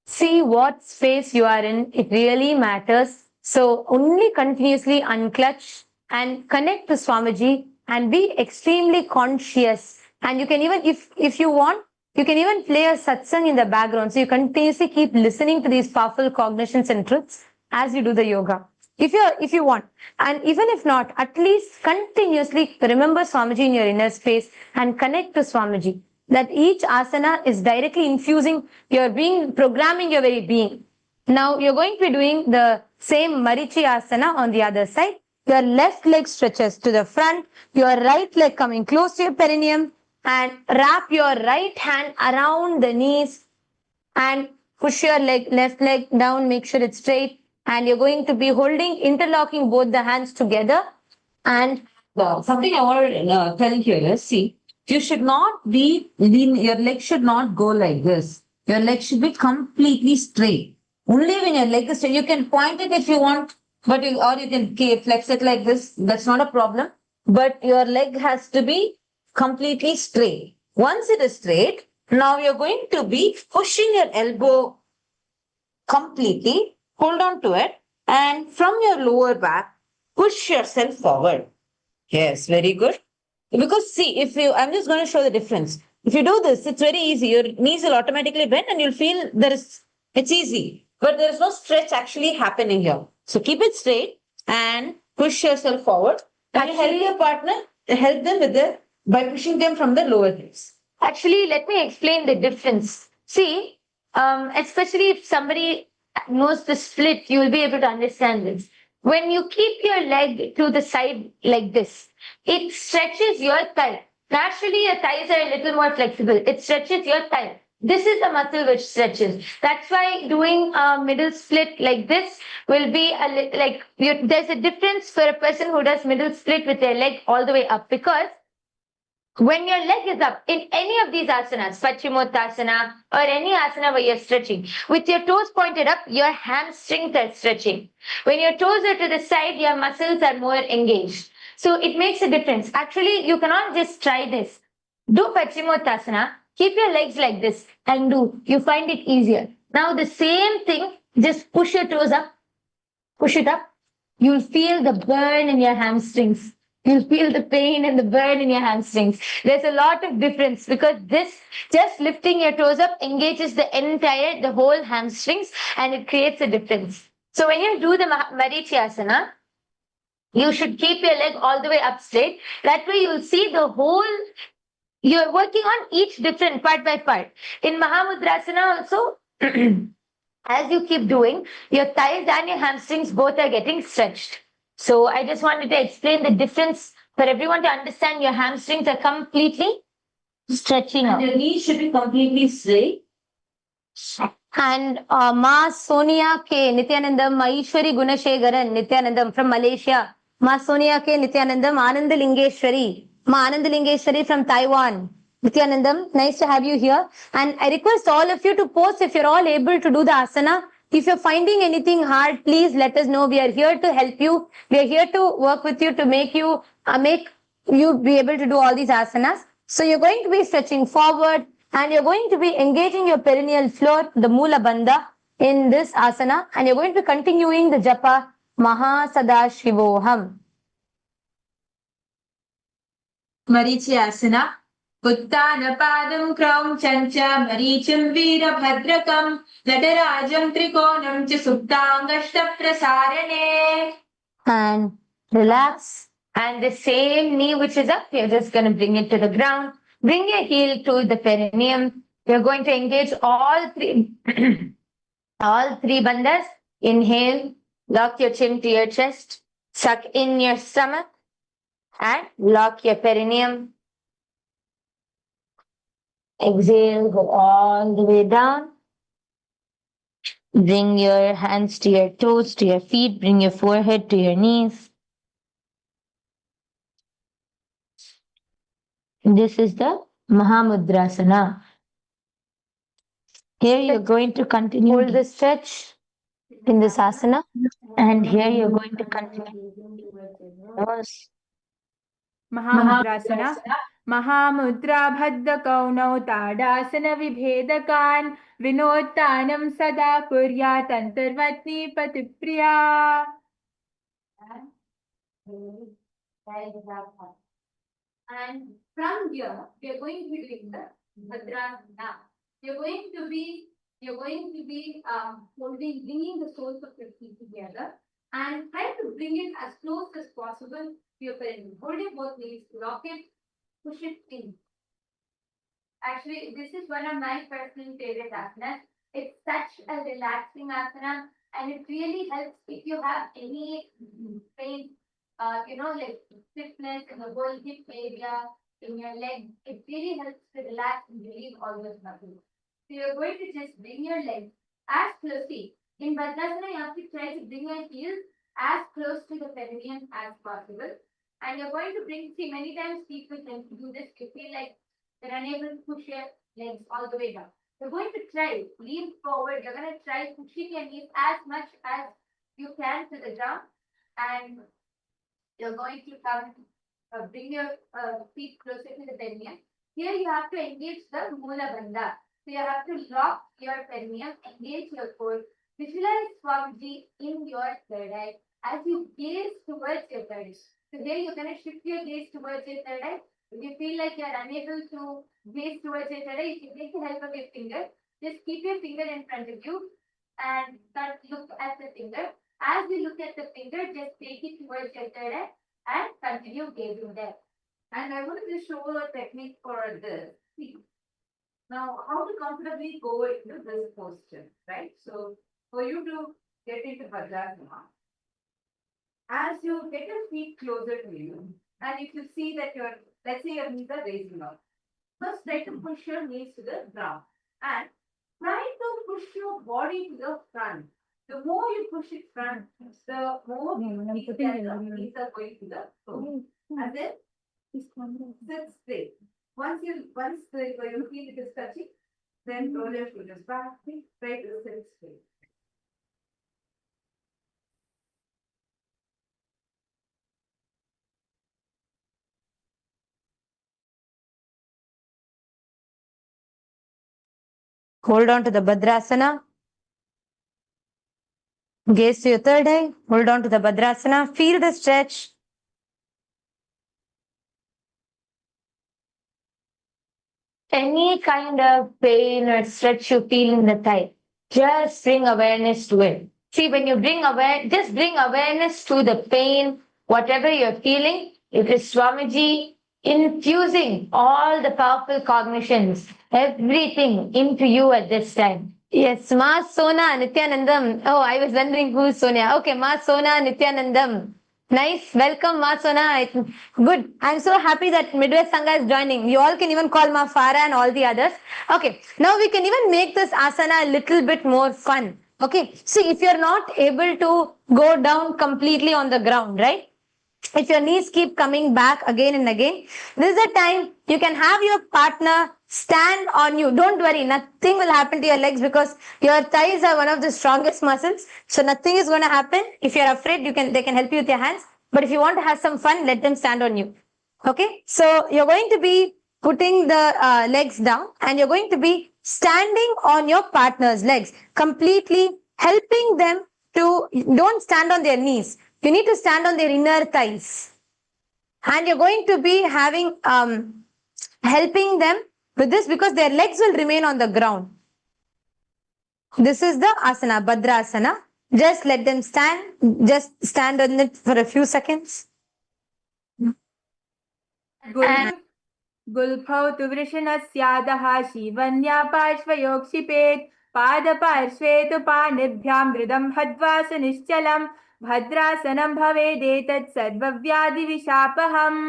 See what space you are in. It really matters. So only continuously unclutch and connect to Swamiji and be extremely conscious. And you can even, if you want, you can even play a satsang in the background. So you continuously keep listening to these powerful cognitions and truths as you do the yoga. If you want, and even if not, at least continuously remember Swamiji in your inner space and connect to Swamiji. That each asana is directly infusing your being, programming your very being. Now you're going to be doing the same Marichi asana on the other side. Your left leg stretches to the front, your right leg coming close to your perineum, and wrap your right hand around the knees and push your left leg down, make sure it's straight. And you're going to be interlocking both the hands together. And something I want to tell here is, see, you should not be, your leg should not go like this. Your leg should be completely straight. Only when your leg is straight, you can point it if you want, but or you can flex it like this. That's not a problem. But your leg has to be completely straight. Once it is straight, now you're going to be pushing your elbow completely, hold on to it, and from your lower back, push yourself forward. Yes, very good. Because see, I'm just going to show the difference. If you do this, it's very easy. Your knees will automatically bend and you'll feel it's easy. But there is no stretch actually happening here. So keep it straight and push yourself forward. And help your partner, help them by pushing them from the lower hips. Actually, let me explain the difference. See, especially if somebody knows the split, you will be able to understand this. When you keep your leg to the side like this, it stretches your thigh. Naturally, your thighs are a little more flexible. It stretches your thigh. This is the muscle which stretches. That's why doing a middle split like this will be there's a difference for a person who does middle split with their leg all the way up, because when your leg is up in any of these asanas, Paschimottanasana or any asana where you're stretching, with your toes pointed up, your hamstrings are stretching. When your toes are to the side, your muscles are more engaged. So it makes a difference. Actually, you cannot just try this. Do Paschimottanasana, keep your legs like this and do. You find it easier. Now the same thing, just push your toes up, push it up. You'll feel the burn in your hamstrings. You'll feel the pain and the burn in your hamstrings. There's a lot of difference because this, just lifting your toes up, engages the whole hamstrings, and it creates a difference. So when you do the Marichyasana, you should keep your leg all the way up straight. That way you'll see you're working on each different part by part. In Mahamudrasana also, as you keep doing, your thighs and your hamstrings both are getting stretched. So I just wanted to explain the difference for everyone to understand. Your hamstrings are completely stretching out. Your knees should be completely straight. And Ma Sonia K. Nithyanandam, Maishwari Gunashegaran Nithyanandam from Malaysia. Ma Sonia K. Nithyanandam, Anandalingeshwari. Ma Anandalingeshwari from Taiwan. Nithyanandam, nice to have you here. And I request all of you to post if you're all able to do the asana. If you're finding anything hard, please let us know. We are here to help you. We are here to work with you to make you be able to do all these asanas. So you're going to be stretching forward and you're going to be engaging your perineal floor, the Mula Bandha, in this asana, and you're going to be continuing the japa Mahapadmashivoham. Marichi asana. Uttanapadam kraum chancha marichim veerabhadrakam natarajam trikonam cha suptangashta prasarane. And relax. And the same knee which is up, you're just going to bring it to the ground. Bring your heel to the perineum. You're going to engage all three bandhas. Inhale, lock your chin to your chest, suck in your stomach, and lock your perineum. Exhale, go all the way down. Bring your hands to your toes, to your feet. Bring your forehead to your knees. This is the Mahamudrasana. Here you're going to continue. Hold the stretch in this asana. And here you're going to continue. Mahamudrasana. Mahamudra Bhadda Kaunau Tadasana Vibhedakan Vinottanam Sada Kuryat Antarvatni Patipriya. And from here, we are going to be doing the Bhadrasana. You're going to be bringing the soles of your feet together and try to bring it as close as possible to your pelvis. Hold your both knees, lock it, push it in. Actually, this is one of my personal favorite asanas. It's such a relaxing asana, and it really helps if you have any pain, like stiffness in the whole hip area, in your leg. It really helps to relax and relieve all those muscles. So you're going to just bring your legs as close. See, in Bhadrasana, you have to try to bring your heels as close to the perineum as possible. And you're going to see, many times people tend to do this. You feel like they're unable to push your legs all the way down. You're going to try, lean forward. You're going to try pushing your knees as much as you can to the ground. And you're going to come, bring your feet closer to the perineum. Here you have to engage the Mula Bandha. So you have to lock your perineum, engage your core. Visualize Swamiji in your third eye as you gaze towards your third eye. So here you're going to shift your gaze towards your third eye. If you feel like you're unable to gaze towards your third eye, you can take the help of your finger. Just keep your finger in front of you and start look at the finger. As you look at the finger, just take it towards your third eye and continue gazing there. And I want to just show a technique for this. See. Now, how to comfortably go into this posture, right? So, for you to get into Bhadrasana, as you get your feet closer to you, and if you see that let's say your knees are raising up, first try to push your knees to the ground and try to push your body to the front. The more you push it front, the more knees are going to the floor. And then sit straight. Once your feet is touching, then roll your shoulders back, try to sit straight. Hold on to the Bhadrasana. Gaze to your third eye. Hold on to the Bhadrasana. Feel the stretch. Any kind of pain or stretch you feel in the thigh, just bring awareness to it. See, when you just bring awareness to the pain, whatever you're feeling. It is Swamiji infusing all the powerful cognitions, everything into you at this time. Yes, Ma Sona Nithyanandam. Oh, I was wondering who's Sonia. Okay, Ma Sona Nithyanandam. Nice. Welcome, Ma Sona. Good. I'm so happy that Midwest Sangha is joining. You all can even call Ma Farah and all the others. Okay. Now we can even make this asana a little bit more fun. Okay. See, if you're not able to go down completely on the ground, right? If your knees keep coming back again and again, this is the time you can have your partner stand on you. Don't worry, nothing will happen to your legs because your thighs are one of the strongest muscles. So nothing is going to happen. If you're afraid, they can help you with your hands. But if you want to have some fun, let them stand on you. Okay, so you're going to be putting the legs down and you're going to be standing on your partner's legs, completely helping them to, don't stand on their knees. You need to stand on their inner thighs. And you're going to be having, helping them with this because their legs will remain on the ground. This is the asana, Bhadrasana. Just let them stand. Just stand on it for a few seconds. गुल्फौ तु वृषणस्यादः शिवन्या पार्श्वयोक्षिपेत् पादपार्श्वे तु पाणिभ्यां धृतं हद्वास निश्चलं भद्रासनं भवेदेतत् सर्वव्याधिविशापहम्.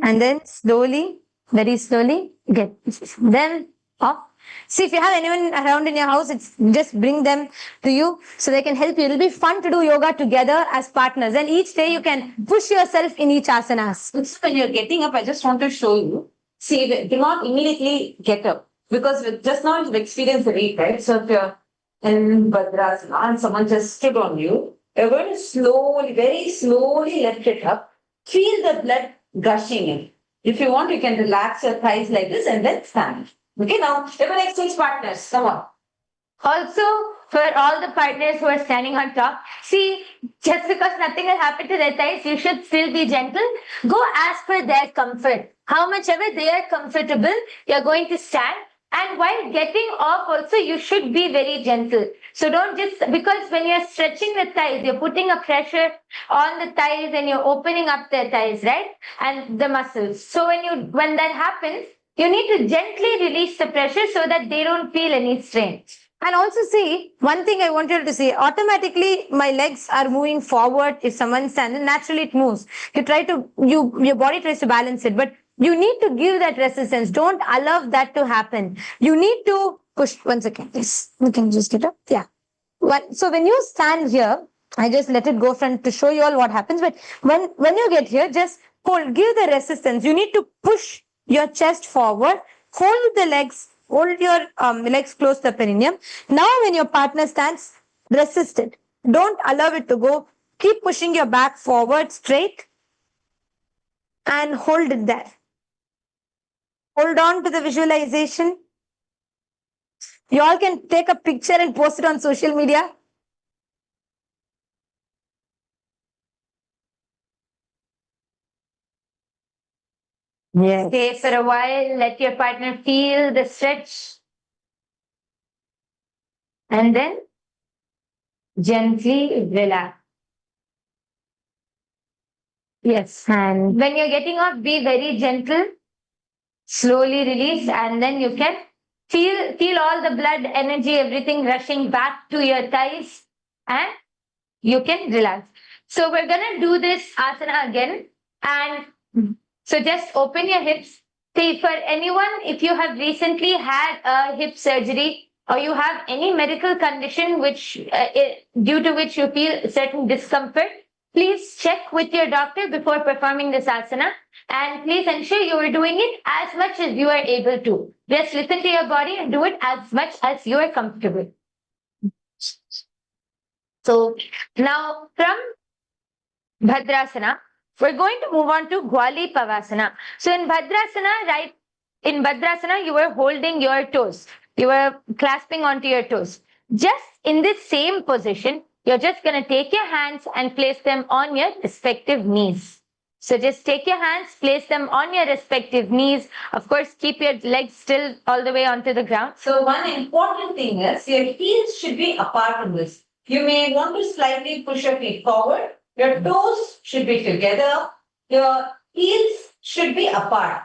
And then slowly, very slowly, get them up. See, if you have anyone around in your house, just bring them to you so they can help you. It'll be fun to do yoga together as partners. And each day you can push yourself in each asanas. So when you're getting up, I just want to show you. See, do not immediately get up because just now you've experienced the weight, right? So if you're in Bhadrasana and someone just stood on you, you're going to slowly, very slowly lift it up. Feel the blood gushing in. If you want, you can relax your thighs like this and then stand. Okay, now, take the next 6 partners. Come on. Also, for all the partners who are standing on top, see, just because nothing will happen to their thighs, you should still be gentle. Go as per their comfort. How much ever they are comfortable, you're going to stand. And while getting off also, you should be very gentle. So don't just, because when you're stretching the thighs, you're putting a pressure on the thighs and you're opening up their thighs, right? And the muscles. So when that happens, you need to gently release the pressure so that they don't feel any strain. And also see, one thing I wanted to say, automatically my legs are moving forward. If someone stands, naturally it moves. Your body tries to balance it, but you need to give that resistance. Don't allow that to happen. You need to push. 1 second, please. You can just get up. Yeah. So when you stand here, I just let it go front to show you all what happens. But when you get here, just hold, give the resistance. You need to push your chest forward, hold the legs, hold your legs close to the perineum. Now when your partner stands, resist it. Don't allow it to go. Keep pushing your back forward straight and hold it there. Hold on to the visualization. You all can take a picture and post it on social media. Yes. Stay for a while, let your partner feel the stretch. And then gently relax. Yes. And when you're getting up, be very gentle. Slowly release, and then you can feel all the blood, energy, everything rushing back to your thighs, and you can relax. So we're gonna do this asana again, and so just open your hips. See, for anyone, if you have recently had a hip surgery or you have any medical condition due to which you feel certain discomfort, please check with your doctor before performing this asana. And please ensure you are doing it as much as you are able to. Just listen to your body and do it as much as you are comfortable. So now from Bhadrasana, we're going to move on to Gwali Pavasana. So in Bhadrasana, you were holding your toes. You were clasping onto your toes. Just in this same position, you're just going to take your hands and place them on your respective knees. So just take your hands, place them on your respective knees. Of course, keep your legs still all the way onto the ground. So one important thing is your heels should be apart from this. You may want to slightly push your feet forward. Your toes should be together. Your heels should be apart.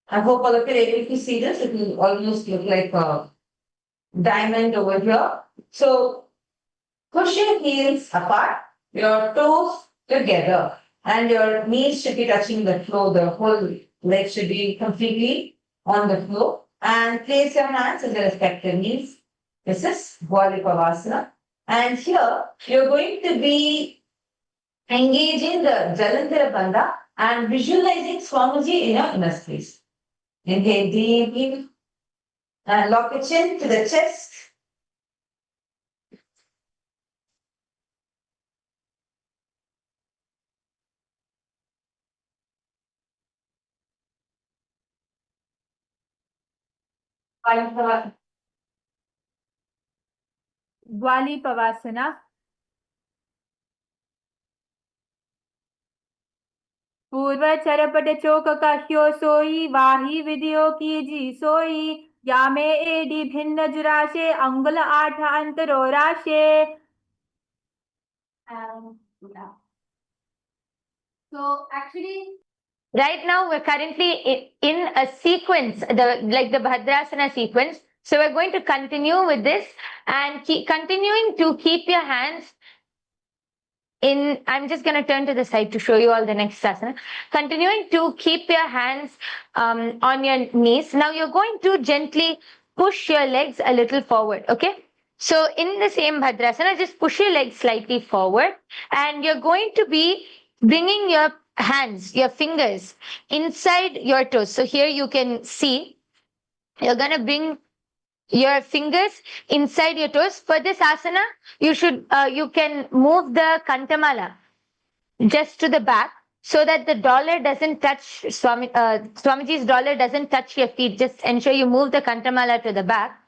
I hope all of you are able to see this. It will almost look like a diamond over here. So push your heels apart, your toes together, and your knees should be touching the floor. The whole leg should be completely on the floor. And place your hands on the respective knees. This is Gwali Pavasana. And here you're going to be engaging the Jalandhara Bandha and visualizing Swamiji in your inner space. Inhale deeply and lock your chin to the chest. Gwali Pavasana. पूर्व चरपट चोक कह्यो सोई वाही विधियो की जी सोई यामे AD भिन्न जुराशे अंगुल आठ अंतरो राशे. So actually, right now we're currently in a sequence, like the Bhadrasana sequence. So we're going to continue with this and continuing to keep your hands I'm just going to turn to the side to show you all the next asana. Continuing to keep your hands on your knees. Now you're going to gently push your legs a little forward, okay? So in the same Bhadrasana, just push your legs slightly forward and you're going to be bringing your hands, your fingers inside your toes. So here you can see, you're going to bring your fingers inside your toes. For this asana, you can move the kantamala just to the back so that the dollar doesn't touch Swamiji's dollar doesn't touch your feet. Just ensure you move the kantamala to the back,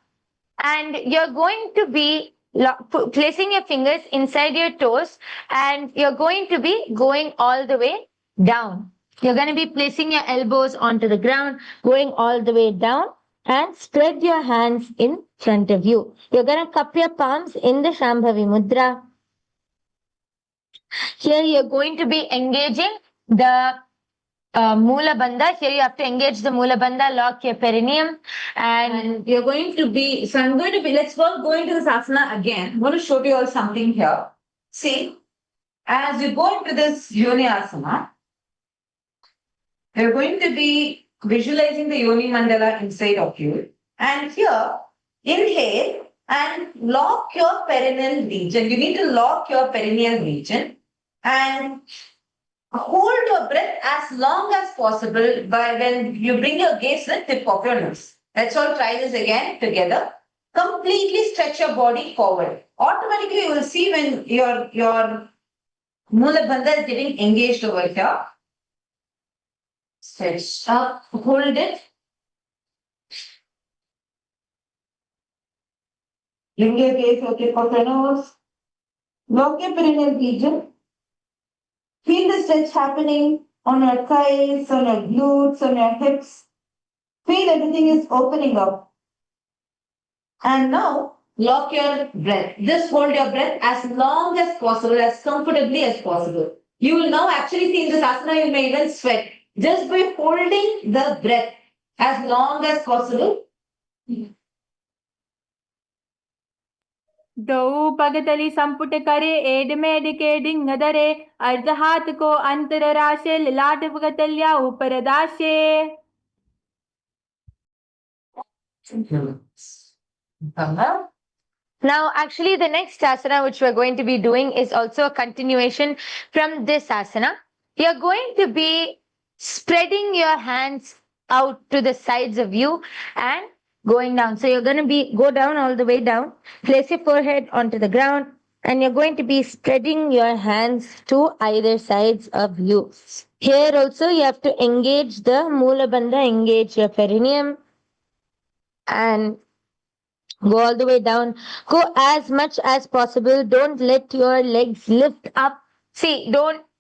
and you're going to be placing your fingers inside your toes, and you're going to be going all the way down. You're going to be placing your elbows onto the ground, going all the way down, and spread your hands in front of you. You're going to cup your palms in the Shambhavi Mudra. Here you're going to be engaging the Mula Bandha. Here you have to engage the Mula Bandha, lock your perineum, and you're going to be, so I'm going to be, let's go into this asana again. I'm going to show you all something here. See, as you go into this Yoni asana, you're going to be visualizing the Yoni Mandala inside of you. And here, inhale and lock your perineal region. You need to lock your perineal region and hold your breath as long as possible by when you bring your gaze to the tip of your nose. Let's all try this again together. Completely stretch your body forward. Automatically, you will see when your Mula Bandha is getting engaged over here. Stretch up, hold it. Bring your gaze to the tip of your nose. Lock your perineal region. Feel the stretch happening on your thighs, on your glutes, on your hips. Feel everything is opening up. And now, lock your breath. Just hold your breath as long as possible, as comfortably as possible. You will now actually see in this asana, you may even sweat. Just by holding the breath as long as possible. दो पगतली संपुट करे add made के डिंग दरे अर्ध हाथ को अंतर राशे लाट पगतलिया ऊपर दाशे. Now, actually, the next asana which we're going to be doing is also a continuation from this asana. You're going to be spreading your hands out to the sides of you and going down. So you're going to be go down all the way down, place your forehead onto the ground, and you're going to be spreading your hands to either sides of you. Here also you have to engage the Mula Bandha, engage your perineum, and go all the way down. Go as much as possible. Don't let your legs lift up. See,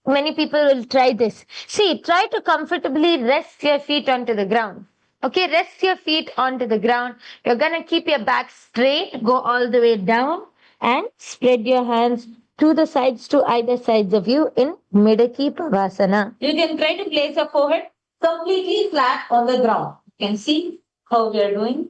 many people will try this. See, try to comfortably rest your feet onto the ground. Okay, rest your feet onto the ground. You're going to keep your back straight. Go all the way down and spread your hands to the sides, to either sides of you in Midaki Pavasana. You can try to place your forehead completely flat on the ground. You can see how we are doing.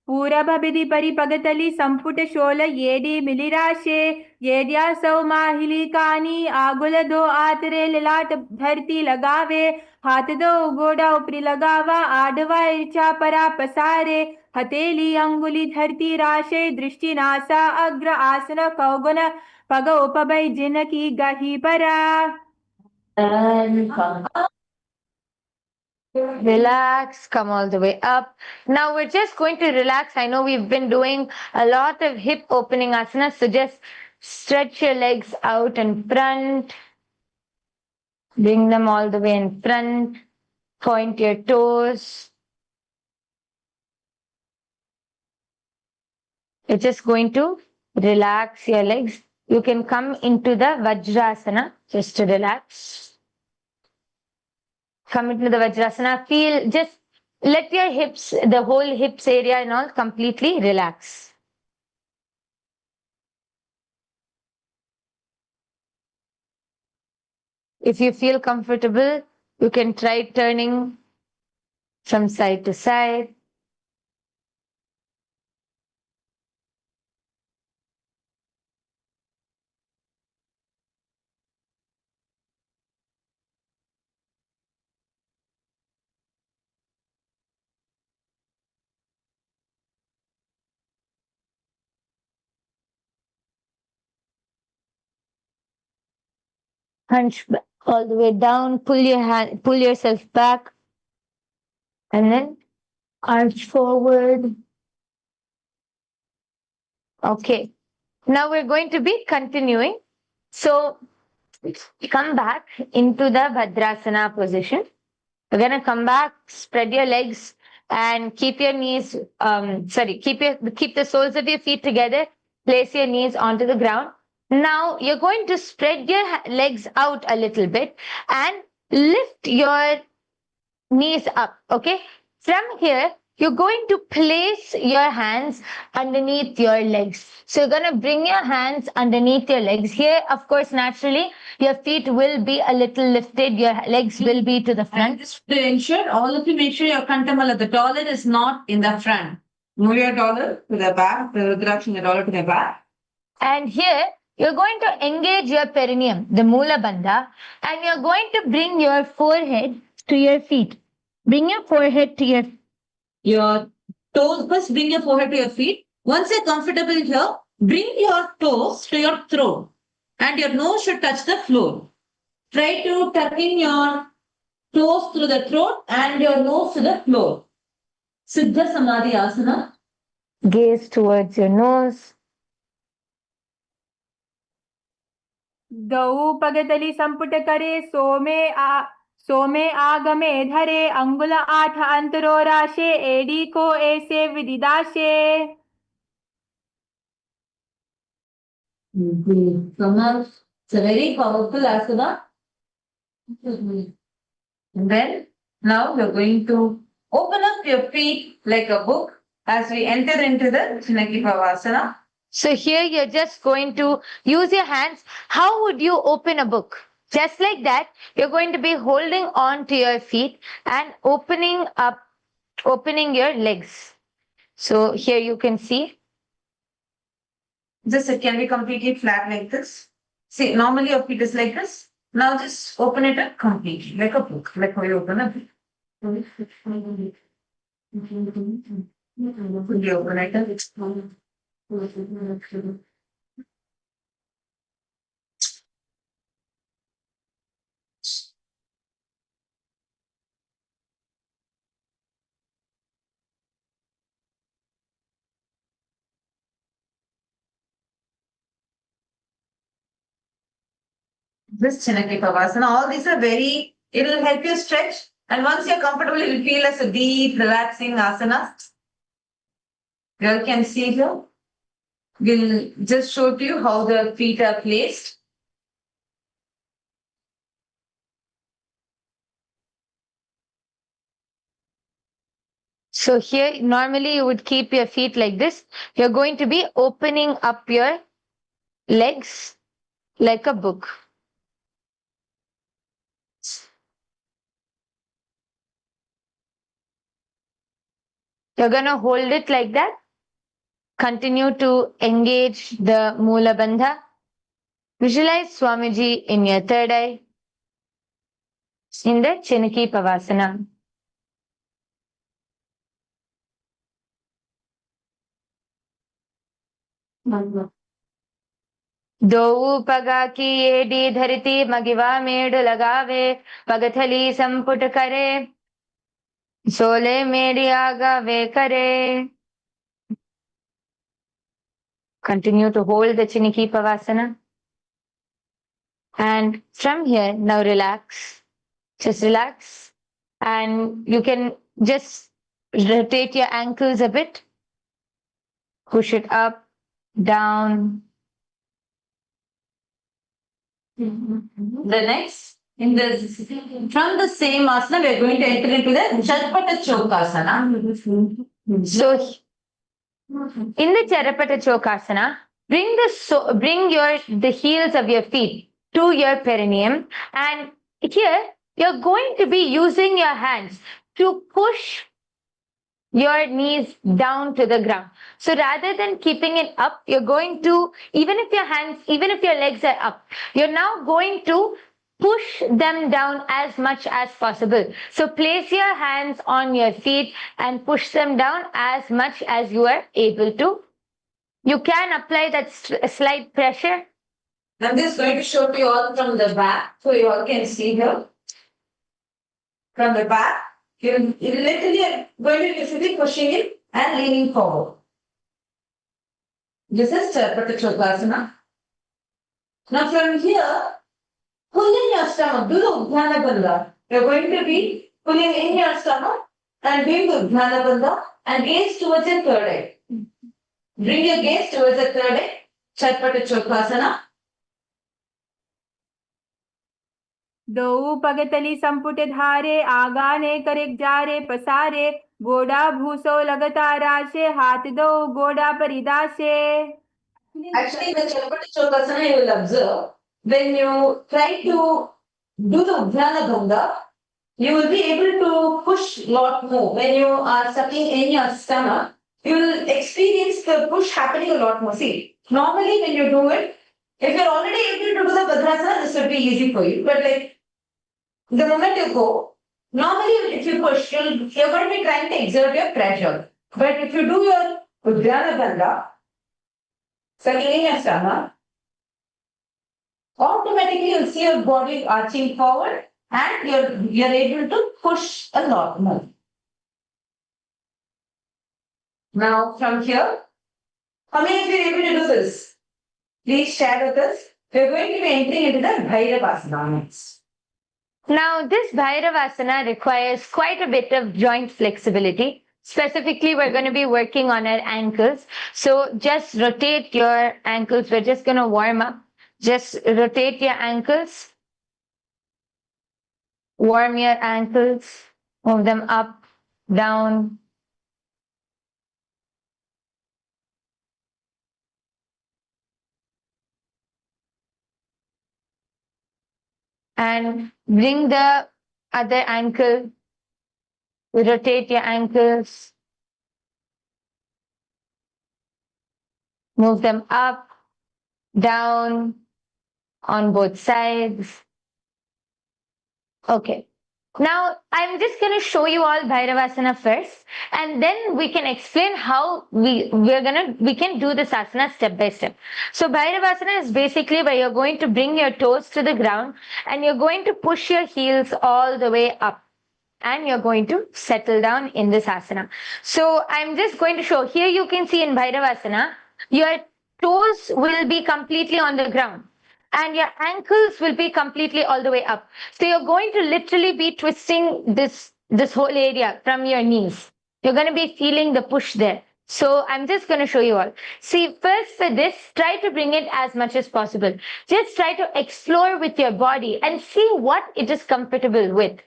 पूरभविधि परिपगतली संपुट शोल येडी मिलिराशे येड्या सौ माहिली कानी आगुल दो आतरे ललाट धरती लगावे हाथ दो गोड़ा ऊपरी लगावा आडवा इर्चा परा पसारे हथेली अंगुली धरती राशे दृष्टि नासा अग्र आसन कौगुन पग उपभय जिन की गही परा. And come up. Relax, come all the way up. Now we're just going to relax. I know we've been doing a lot of hip opening asanas, so just stretch your legs out in front. Bring them all the way in front. Point your toes. You're just going to relax your legs. You can come into the Vajrasana just to relax. Come into the Vajrasana. Feel, just let your hips, the whole hips area and all completely relax. If you feel comfortable, you can try turning from side to side. Hunch all the way down, pull yourself back, and then arch forward. Okay. Now we're going to be continuing. So come back into the Bhadrasana position You're going to come back, spread your legs, and keep your knees, keep the soles of your feet together. Place your knees onto the ground. Now you're going to spread your legs out a little bit and lift your knees up. Okay. From here, you're going to place your hands underneath your legs. So you're going to bring your hands underneath your legs. Here, of course, naturally, your feet will be a little lifted. Your legs will be to the front. And just to ensure, all of you make sure your kantamala, the dollar is not in the front. Move your dollar to the back, the Rudrakshi, the dollar to the back. And here, you're going to engage your perineum, the Mula Bandha, and you're going to bring your forehead to your feet. Bring your forehead to your toes. First, bring your forehead to your feet. Once you're comfortable here, bring your toes to your throat, and your nose should touch the floor. Try to tuck in your toes through the throat and your nose to the floor. Siddha Samadhi Asana. Gaze towards your nose. द्वौ पगतली संपुट करे सोमे आगमे धरे अंगुल आठ अंतरो राशे AD को ऐसे विदिदाशे. It's a very powerful asana. And then now we're going to open up your feet like a book as we enter into the Chinaki Pavasana. So here you're just going to use your hands. How would you open a book? Just like that, you're going to be holding on to your feet and opening your legs. So here you can see. Just it can be completely flat like this. See, normally your feet is like this. Now just open it up completely, like a book, like how you open a book. Fully open it up. This Chinaki Pavasana, all these are it will help you stretch. And once you're comfortable, you will feel as a deep, relaxing asana. You all can see here. We'll just show to you how the feet are placed. So here, normally you would keep your feet like this. You're going to be opening up your legs like a book. You're going to hold it like that. Continue to engage the Mula Bandha. Visualize Swamiji in your third eye in the Chinaki Pavasana. दो पगा की AD धरती मगिवा made लगावे पगथली संपुट करे सोले मेडी आगावे करे. Continue to hold the Chinaki Pavasana. And from here, now relax. Just relax. And you can just rotate your ankles a bit. Push it up, down. The next, from the same asana, we are going to enter into the Charapata Chokasana. So, in the Charapata Chokasana, bring the heels of your feet to your perineum, and here you're going to be using your hands to push your knees down to the ground. So rather than keeping it up, you're going to, even if your legs are up, you're now going to push them down as much as possible. So place your hands on your feet and push them down as much as you are able to. You can apply that slight pressure. I'm just going to show to you all from the back, so you all can see here. From the back, you're literally going to be pushing it and leaning forward. This is Charapata Chokasana. Now from here, pull in your stomach, do the Udhana Bandha. You're going to be pulling in your stomach and doing the Dhyana Bandha and gaze towards your third eye. Bring your gaze towards the third eye. Chatpata Chokrasana. दो पगतली संपुट धारे आगाने करेक जारे पसारे गोड़ा भूसो लगता राशे हाथ दो गोड़ा परिदाशे. Actually, the Chatpata Chokrasana you will observe when you try to do the Dhyana Bandha, you will be able to push lot more. When you are sucking in your stomach, you will experience the push happening a lot more. See, normally when you do it, if you're already able to do the Bhadrasana, this would be easy for you. But like the moment you go, normally if you push, you're going to be trying to exert your pressure. But if you do your Uddiyana Bandha, sucking in your stomach, automatically you'll see your body arching forward and you're able to push a lot more. Now from here, how many of you are able to do this? Please share with us. We're going to be entering into the Bhairavasana next. Now, this Bhairavasana requires quite a bit of joint flexibility. Specifically, we're going to be working on our ankles. So just rotate your ankles. We're just going to warm up. Just rotate your ankles. Warm your ankles. Move them up, down. And bring the other ankle. Rotate your ankles. Move them up, down, on both sides. Okay. Now, I'm just going to show you all Bhairavasana first, and then we can explain how we can do this asana step by step. So, Bhairavasana is basically where you're going to bring your toes to the ground and you're going to push your heels all the way up. And you're going to settle down in this asana. So I'm just going to show. Here you can see in Bhairavasana, your toes will be completely on the ground and your ankles will be completely all the way up. So you're going to literally be twisting this whole area from your knees. You're going to be feeling the push there. So I'm just going to show you all. See, first for this, try to bring it as much as possible. Just try to explore with your body and see what it is comfortable with.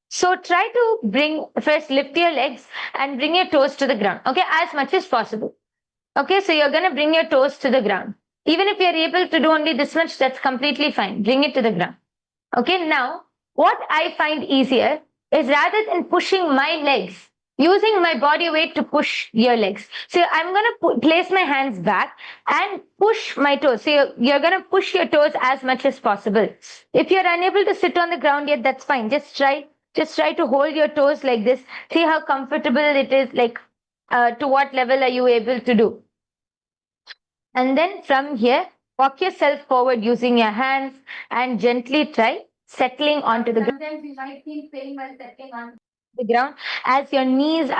So try to first lift your legs and bring your toes to the ground, okay, as much as possible. Okay, so you're going to bring your toes to the ground. Even if you're able to do only this much, that's completely fine. Bring it to the ground. Okay, now, what I find easier is rather than pushing my legs, using my body weight to push your legs. So I'm going to place my hands back and push my toes. So you're going to push your toes as much as possible. If you're unable to sit on the ground yet, that's fine. Just try to hold your toes like this. See how comfortable it is, like to what level are you able to do. And then from here, walk yourself forward using your hands and gently try settling onto the ground. Sometimes you might feel pain while settling on the ground as your knees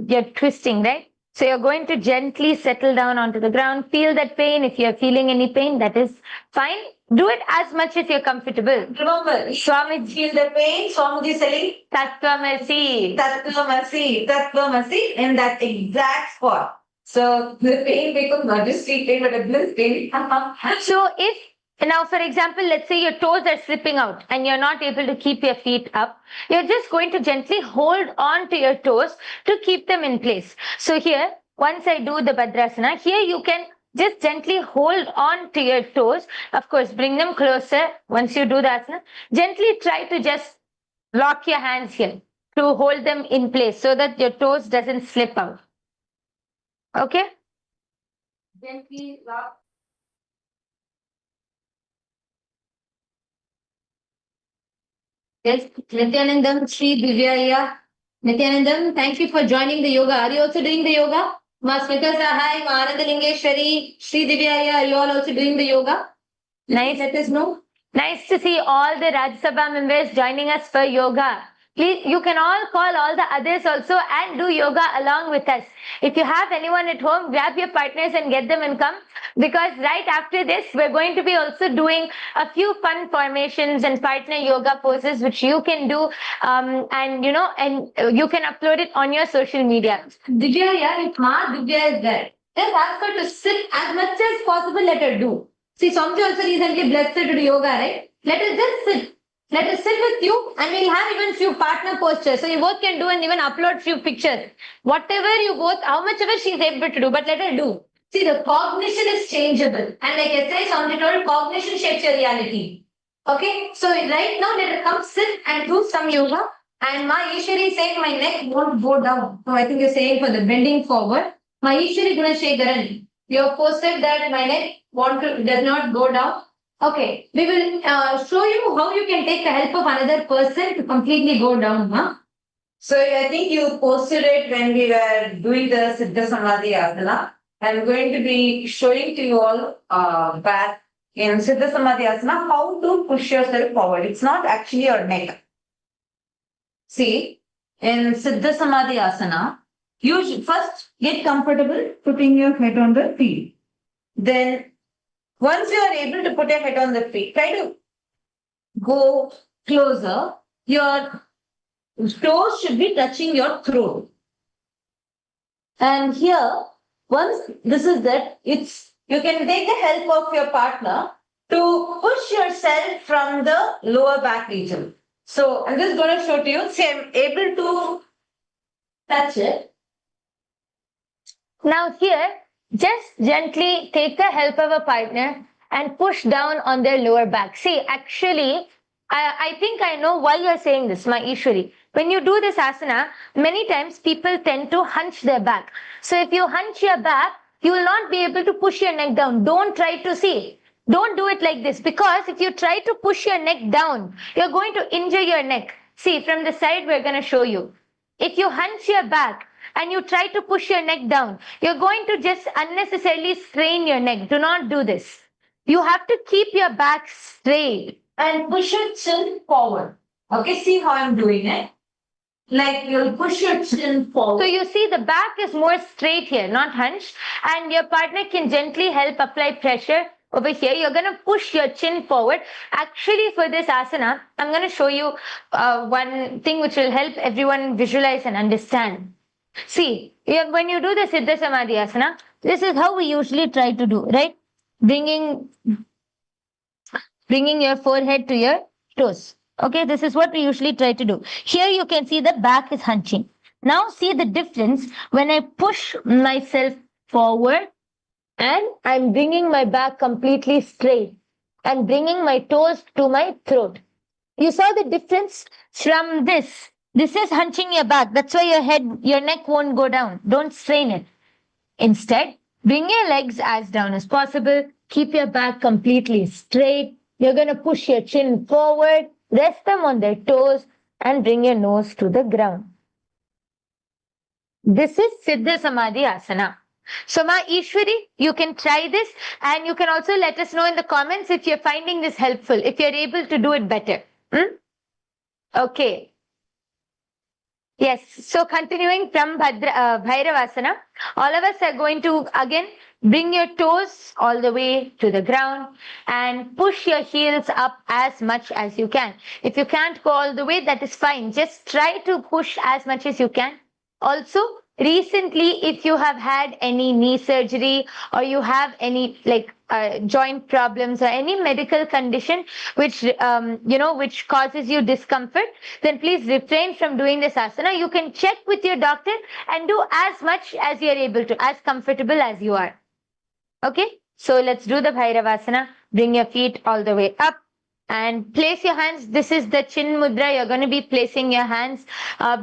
you're twisting, right? So you're going to gently settle down onto the ground. Feel that pain. If you're feeling any pain, that is fine. Do it as much as you're comfortable. Remember, Swami, feel the pain. Swami is saying, Tattvamasi. Tattvamasi, Tattvamasi, in that exact spot. So the pain becomes not just street pain, but a bliss pain. So if now, for example, let's say your toes are slipping out and you're not able to keep your feet up, you're just going to gently hold on to your toes to keep them in place. So here, once I do the Bhadrasana, here you can just gently hold on to your toes. Of course, bring them closer once you do the asana. Gently try to just lock your hands here to hold them in place so that your toes doesn't slip out. Okay? Gently lock. Yes, Nithyanandam, Sri Divyaya. Nithyanandam, thank you for joining the yoga. Are you also doing the yoga? Ma Smita Sahai, Ma Ananda Lingeshwari, Sri Divyaya, are you all also doing the yoga? Nice. Let us know. Nice to see all the Rajya Sabha members joining us for yoga. Please, you can all call all the others also and do yoga along with us. If you have anyone at home, grab your partners and get them and come, because right after this, we're going to be also doing a few fun formations and partner yoga poses, which you can do, and you can upload it on your social media. Divya, yeah, if Divya is there, just ask her to sit as much as possible. Let her do. See, Somji also recently blessed her to do yoga, right? Let her just sit. Let us sit with you, and we'll have even few partner postures. So you both can do and even upload few pictures. Whatever you both, how much ever she's able to do, but let her do. See, the cognition is changeable. And like yesterday, somebody told, cognition shapes your reality. Okay? So right now, let her come sit and do some yoga. And Ma Ishwari is saying my neck won't go down. So I think you're saying for the bending forward. Ma Ishwari Gunashekaran, you have posted that my neck does not go down. Okay, we will show you how you can take the help of another person to completely go down. Huh? So I think you posted it when we were doing the Siddha Samadhi Asana. I'm going to be showing to you all back in Siddha Samadhi Asana how to push yourself forward. It's not actually your neck. See, in Siddha Samadhi Asana, you should first get comfortable putting your head on the feet. Then once you are able to put your head on the feet, try to go closer. Your toes should be touching your throat. And here, once this is that, you can take the help of your partner to push yourself from the lower back region. So I'm just going to show to you. See, I'm able to touch it. Now here, just gently take the help of a partner and push down on their lower back. See, actually, I think I know why you're saying this, my Ishwari. When you do this asana, many times people tend to hunch their back. So if you hunch your back, you will not be able to push your neck down. Don't try to see. Don't do it like this, because if you try to push your neck down, you're going to injure your neck. See, from the side, we're going to show you. If you hunch your back and you try to push your neck down, you're going to just unnecessarily strain your neck. Do not do this. You have to keep your back straight and push your chin forward. Okay, see how I'm doing it? Like you'll push your chin forward. So you see the back is more straight here, not hunched, and your partner can gently help apply pressure over here. You're going to push your chin forward. Actually, for this asana, I'm going to show you one thing which will help everyone visualize and understand. See, when you do the Siddha Samadhi asana, this is how we usually try to do, right? Bringing your forehead to your toes. Okay, this is what we usually try to do. Here you can see the back is hunching. Now see the difference when I push myself forward and I'm bringing my back completely straight and bringing my toes to my throat. You saw the difference from this. This is hunching your back. That's why your neck won't go down. Don't strain it. Instead, bring your legs as down as possible. Keep your back completely straight. You're going to push your chin forward, rest them on their toes, and bring your nose to the ground. This is Siddha Samadhi Asana. So, Ma Ishwari, you can try this, and you can also let us know in the comments if you're finding this helpful, if you're able to do it better. Okay. Yes, so continuing from Bhairavasana, all of us are going to again bring your toes all the way to the ground and push your heels up as much as you can. If you can't go all the way, that is fine. Just try to push as much as you can. Also, recently, if you have had any knee surgery or you have any joint problems or any medical condition which which causes you discomfort, then please refrain from doing this asana. You can check with your doctor and do as much as you are able to, as comfortable as you are. Okay, so let's do the Bhairavasana. Bring your feet all the way up and place your hands. This is the chin mudra. You're going to be placing your hands.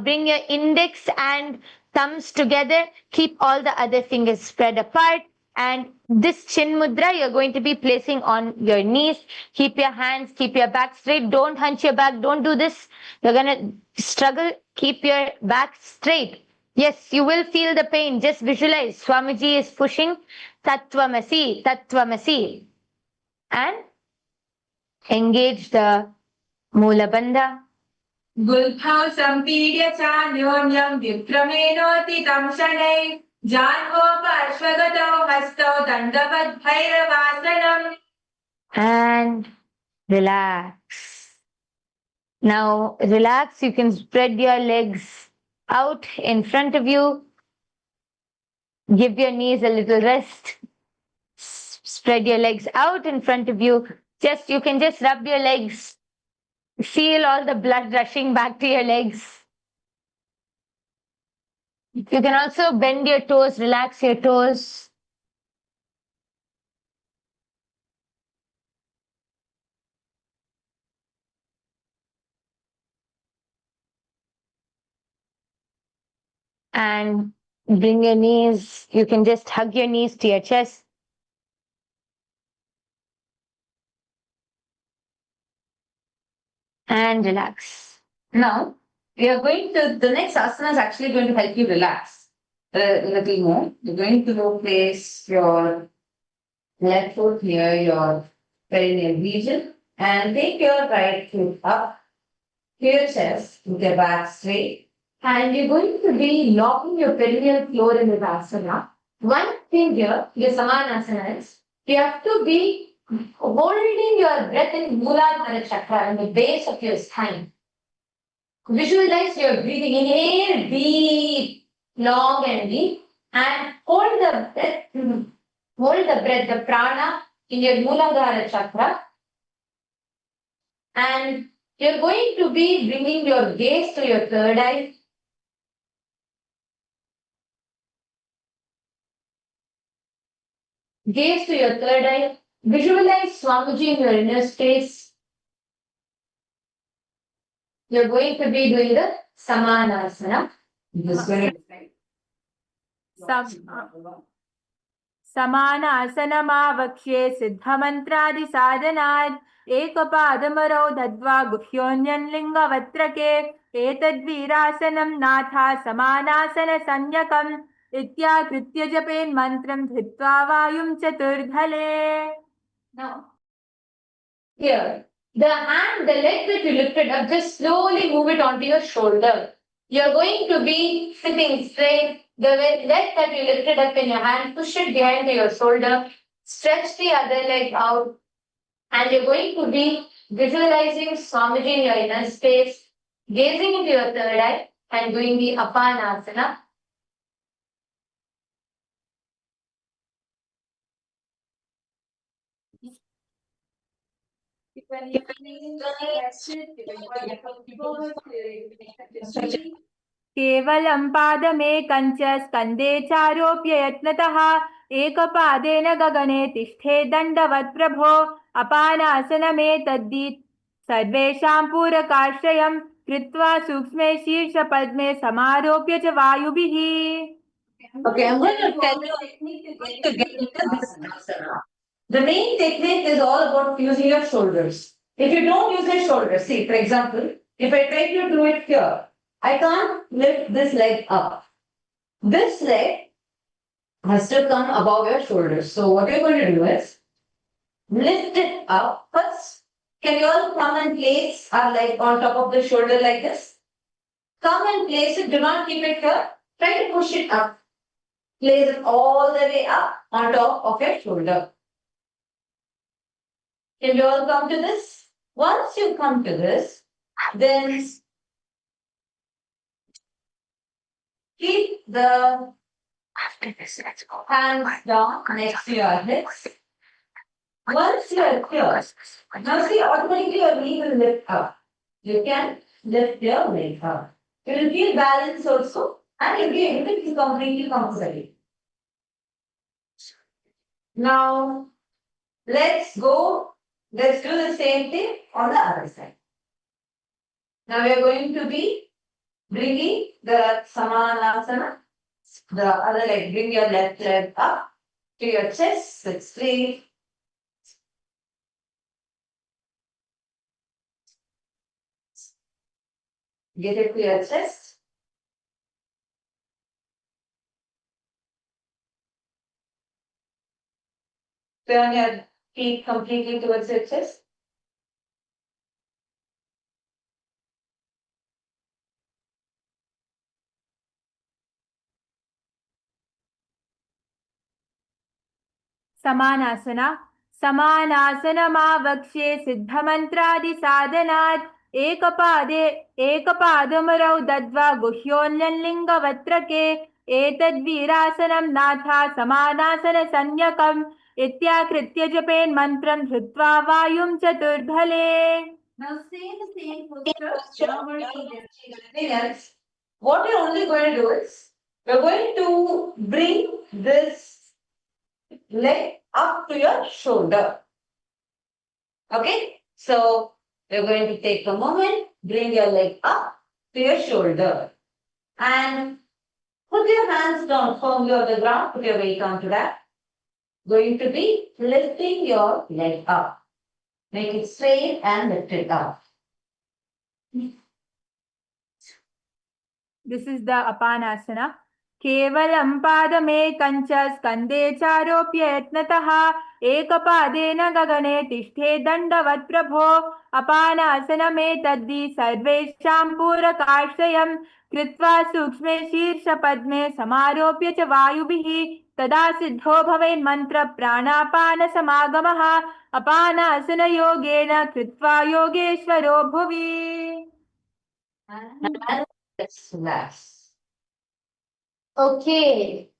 Bring your index and thumbs together. Keep all the other fingers spread apart. And this chin mudra, you're going to be placing on your knees. Keep your hands, keep your back straight. Don't hunch your back. Don't do this. You're going to struggle. Keep your back straight. Yes, you will feel the pain. Just visualize. Swamiji is pushing. Tattvamasi, Tattvamasi. And engage the Mula Bandha. बुद्धौ सम्पीड्य चान्योन्यं विक्रमेणोति तं शनैः जाह्नवोपाश्वगतौ हस्तौ दण्डवद्भैरवासनम्. And relax. Now relax. You can spread your legs out in front of you. Give your knees a little rest. Spread your legs out in front of you. You can just rub your legs. Feel all the blood rushing back to your legs. You can also bend your toes, relax your toes. And bring your knees. You can just hug your knees to your chest. And relax. Now, we are going to, the next asana is actually going to help you relax a little more. You're going to place your left foot near your perineal region and take your right foot up to your chest with your back straight. And you're going to be locking your perineal floor in the asana. One thing here, your Samanasana is, you have to be holding your breath in Mooladhara chakra in the base of your spine. Visualize your breathing. Inhale deep, long and deep, and hold the breath, the prana in your Mooladhara chakra. And you're going to be bringing your gaze to your third eye. Gaze to your third eye. Visualize Swamiji in your inner space. You're going to be doing the Samanasana. समानासनमावक्ष्ये सिद्धमन्त्रादिसाधनात् एकपादमरौ दद्वा गुह्योऽन्यन्लिङ्गवत्रके एतद्वीरासनं नाथा समानासनसंज्ञकम् इत्याकृत्य जपेन्मन्त्रं धृत्वा वायुं चतुर्धले. Now, here, the leg that you lifted up, just slowly move it onto your shoulder. You're going to be sitting straight. The leg that you lifted up in your hand, push it behind your shoulder. Stretch the other leg out. And you're going to be visualizing Swamiji in your inner space, gazing into your third eye, and doing the Apanasana. केवलं पादमेकञ्च स्कन्धे चारोप्य यत्नतः एकपादेन गगने तिष्ठे दण्डवत् प्रभो अपानासनमेतद्धि सर्वेषां पूरकाश्रयं कृत्वा सूक्ष्मे शीर्षपद्मे समारोप्य च वायुभिः. Okay, I'm going to tell you to get into this asana. The main technique is all about using your shoulders. If you don't use your shoulders, see, for example, if I try to do it here, I can't lift this leg up. This leg has to come above your shoulders. So what you're going to do is lift it up first. Can you all come and place our leg on top of the shoulder like this? Come and place it. Do not keep it here. Try to push it up. Place it all the way up on top of your shoulder. Can you all come to this? Once you come to this, then keep the hands down next to your hips. Once you are here, now see, automatically your knee will lift up. You can lift your leg up. You will feel balance also, and you'll be able to feel completely comfortable. Now, let's do the same thing on the other side. Now we are going to be bringing the Samanasana, the other leg, bring your left leg up to your chest, sit straight. Get it to your chest. Turn your feet completely towards your chest. Samanasana. समानासनमावक्ष्ये सिद्धमन्त्रादिसाधनात् एकपादमरौ दद्वा गुह्योन्यलिङ्गवत्रके एतद्वीरासनं नाथा समानासनसंज्ञकम् इत्याकृत्य जपेन्मन्त्रं धृत्वा वायुं चतुर्धले. Now say the same posture downward else. What you're only going to do is, we're going to bring this leg up to your shoulder. Okay? So, we're going to take a moment, bring your leg up to your shoulder. And put your hands down firmly on the ground, put your weight onto that. Going to be lifting your leg up. Make it straight and lift it up. This is the Apanasana. केवलं पादमेकं च स्कन्धे चारोप्य यत्नतः एकपादेन गगने तिष्ठे दण्डवत् प्रभो अपानासनमेतद्धि सर्वेषां पूरकाश्रयं कृत्वा सूक्ष्मे शीर्षपद्मे समारोप्य च वायुभिः तदा सिद्धो भवेन्मन्त्र प्राणापानसमागमः अपानासनयोगेन कृत्वा योगेश्वरो भुवि. Let's relax. Okay.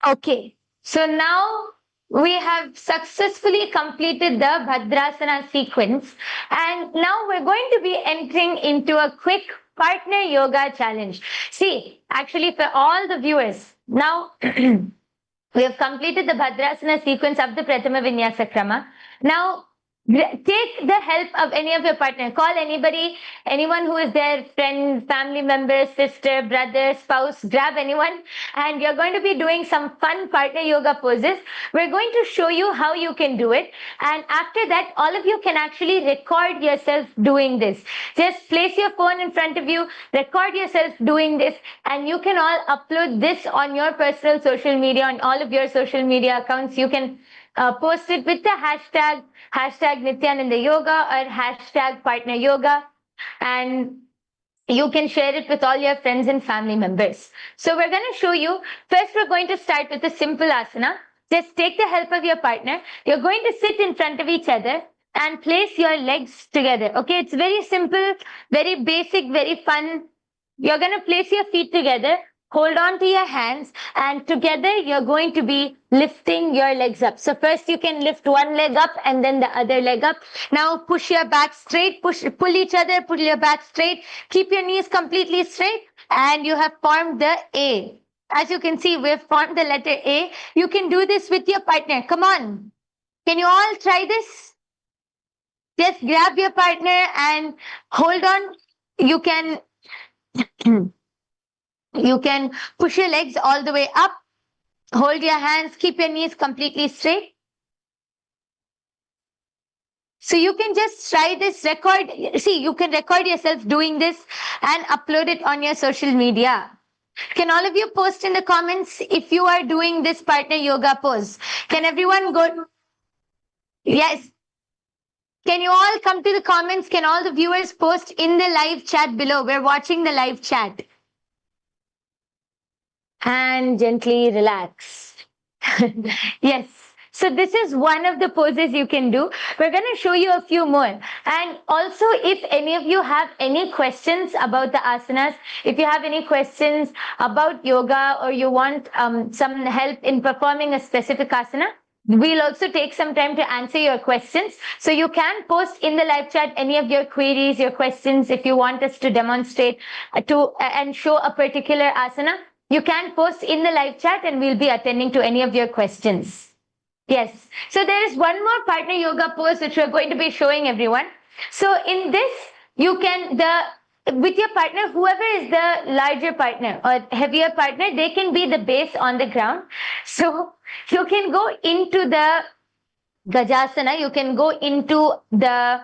Okay. So now we have successfully completed the Bhadrasana sequence, and now we're going to be entering into a quick partner yoga challenge. See, actually for all the viewers, now we have completed the Bhadrasana sequence of the Pratama Vinyasa Krama. Now take the help of any of your partner. Call anybody, anyone who is there, friend, family member, sister, brother, spouse, grab anyone, and you're going to be doing some fun partner yoga poses. We're going to show you how you can do it, and after that all of you can actually record yourself doing this. Just place your phone in front of you, record yourself doing this, and you can all upload this on your personal social media, on all of your social media accounts. You can post it with the hashtag Nithyananda Yoga or hashtag partner yoga, and you can share it with all your friends and family members. So we're going to show you. First, we're going to start with a simple asana. Just take the help of your partner. You're going to sit in front of each other and place your legs together. Okay, it's very simple, very basic, very fun. You're going to place your feet together. Hold on to your hands, and together you're going to be lifting your legs up. So first you can lift one leg up and then the other leg up. Now push your back straight, pull each other, pull your back straight. Keep your knees completely straight, and you have formed the A. As you can see, we've formed the letter A. You can do this with your partner. Come on. Can you all try this? Just grab your partner and hold on. You can You can push your legs all the way up. Hold your hands, keep your knees completely straight. So you can just try this, you can record yourself doing this and upload it on your social media. Can all of you post in the comments if you are doing this partner yoga pose? Can everyone go? Yes. Can you all come to the comments? Can all the viewers post in the live chat below? We're watching the live chat. And gently relax. Yes. So this is one of the poses you can do. We're going to show you a few more. And also, if any of you have any questions about the asanas, if you have any questions about yoga, or you want some help in performing a specific asana, we'll also take some time to answer your questions. So you can post in the live chat any of your queries, your questions. If you want us to demonstrate and show a particular asana, you can post in the live chat and we'll be attending to any of your questions. Yes. So there is one more partner yoga pose which we're going to be showing everyone. So in this, you can, with your partner, whoever is the larger partner or heavier partner, they can be the base on the ground. So you can go into the Gajasana, you can go into the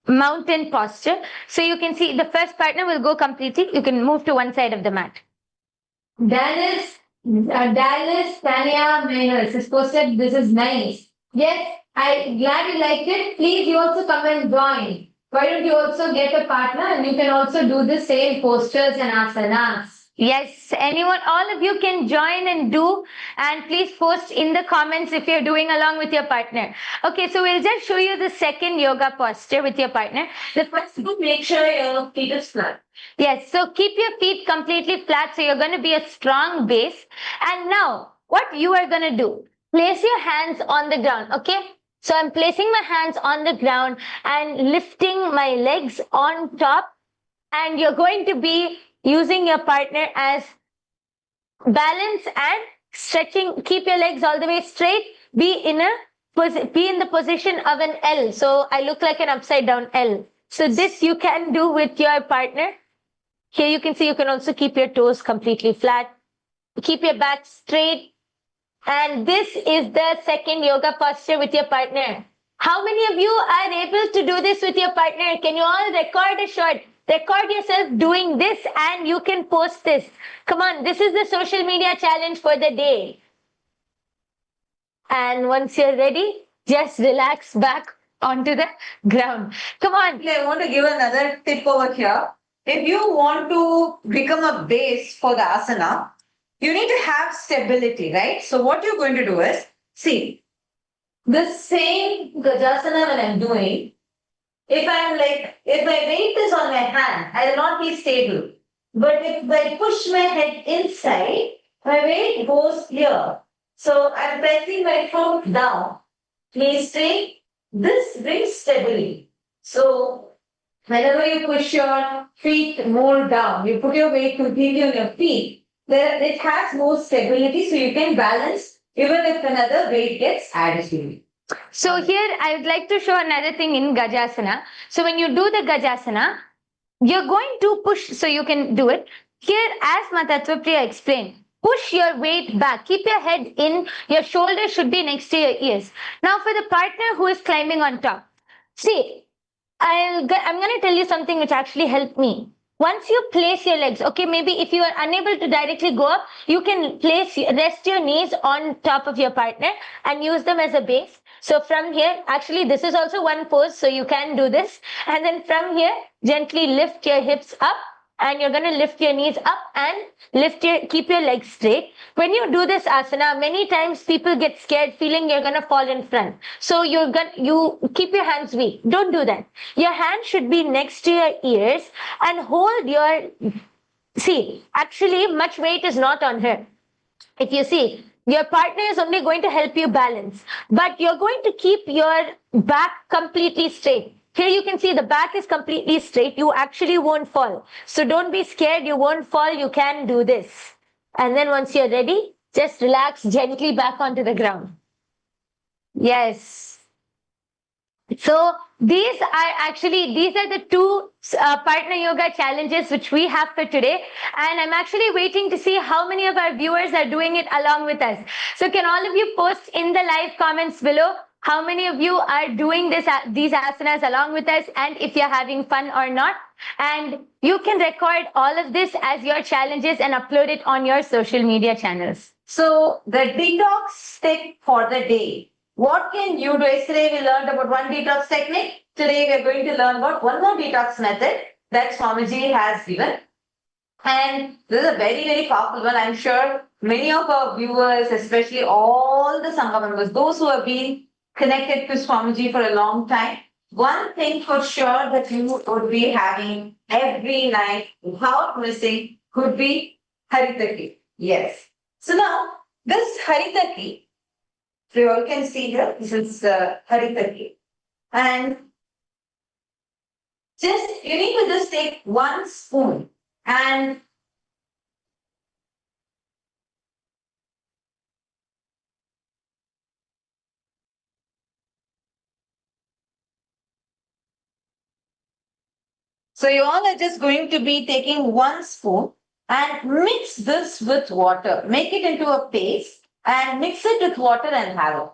mountain posture. So you can see the first partner will go completely. You can move to one side of the mat. Dallas, Tanya Maynard is posted. This is nice. Yes, I'm glad you liked it. Please, you also come and join. Why don't you also get a partner and you can also do the same postures and asanas? Yes, anyone, all of you can join and do, and please post in the comments if you're doing along with your partner. Okay, so we'll just show you the second yoga posture with your partner. The first one, Make sure your feet is flat. yes, so keep your feet completely flat so you're going to be a strong base. And now, what you are going to do, place your hands on the ground, okay? So I'm placing my hands on the ground and lifting my legs on top, and you're going to be using your partner as balance and stretching. Keep your legs all the way straight. Be in the position of an L. So I look like an upside down L. So this you can do with your partner. Here you can see you can also keep your toes completely flat. Keep your back straight. And this is the second yoga posture with your partner. How many of you are able to do this with your partner? Can you all record a shot? Record yourself doing this and you can post this. Come on, this is the social media challenge for the day. And once you're ready, just relax back onto the ground. Come on. I want to give another tip over here. If you want to become a base for the asana, you need to have stability, right? So what you're going to do is, see, the same Gajasana when I'm doing, if my weight is on my hand, I will not be stable. But if I push my head inside, my weight goes here. So I'm pressing my foot down. Please stay. This brings stability. So whenever you push your feet more down, you put your weight completely on your feet, it has more stability so you can balance even if another weight gets added to you. So here I would like to show another thing in Gajasana. So when you do the Gajasana, you're going to push, so you can do it. Here, as Matattvapriya explained, push your weight back. Keep your head in. Your shoulders should be next to your ears. Now for the partner who is climbing on top. See, I'm going to tell you something which actually helped me. Once you place your legs, okay, maybe if you are unable to directly go up, you can rest your knees on top of your partner and use them as a base. So from here, actually this is also one pose, so you can do this. And then from here, gently lift your hips up, and you're going to lift your knees up and keep your legs straight. When you do this asana, many times people get scared feeling you're going to fall in front. So you keep your hands weak. Don't do that. Your hand should be next to your ears and hold see, actually much weight is not on her. If you see, your partner is only going to help you balance, but you're going to keep your back completely straight. Here you can see the back is completely straight. You actually won't fall. So don't be scared. You won't fall. You can do this. And then once you're ready, just relax gently back onto the ground. Yes. So these are the two partner yoga challenges which we have for today. And I'm actually waiting to see how many of our viewers are doing it along with us. So can all of you post in the live comments below how many of you are doing these asanas along with us, and if you're having fun or not. And you can record all of this as your challenges and upload it on your social media channels. So the detox tip for the day. What can you do? Yesterday we learned about one detox technique. Today we are going to learn about one more detox method that Swamiji has given. And this is a very, very powerful one. I'm sure many of our viewers, especially all the Sangha members, those who have been connected to Swamiji for a long time, one thing for sure that you would be having every night without missing could be Haritaki. Yes. So now, this Haritaki, you all can see here, this is Haritaki. And you need to just take 1 spoon and so you all are just going to be taking 1 spoon and mix this with water. Make it into a paste and mix it with water and have it.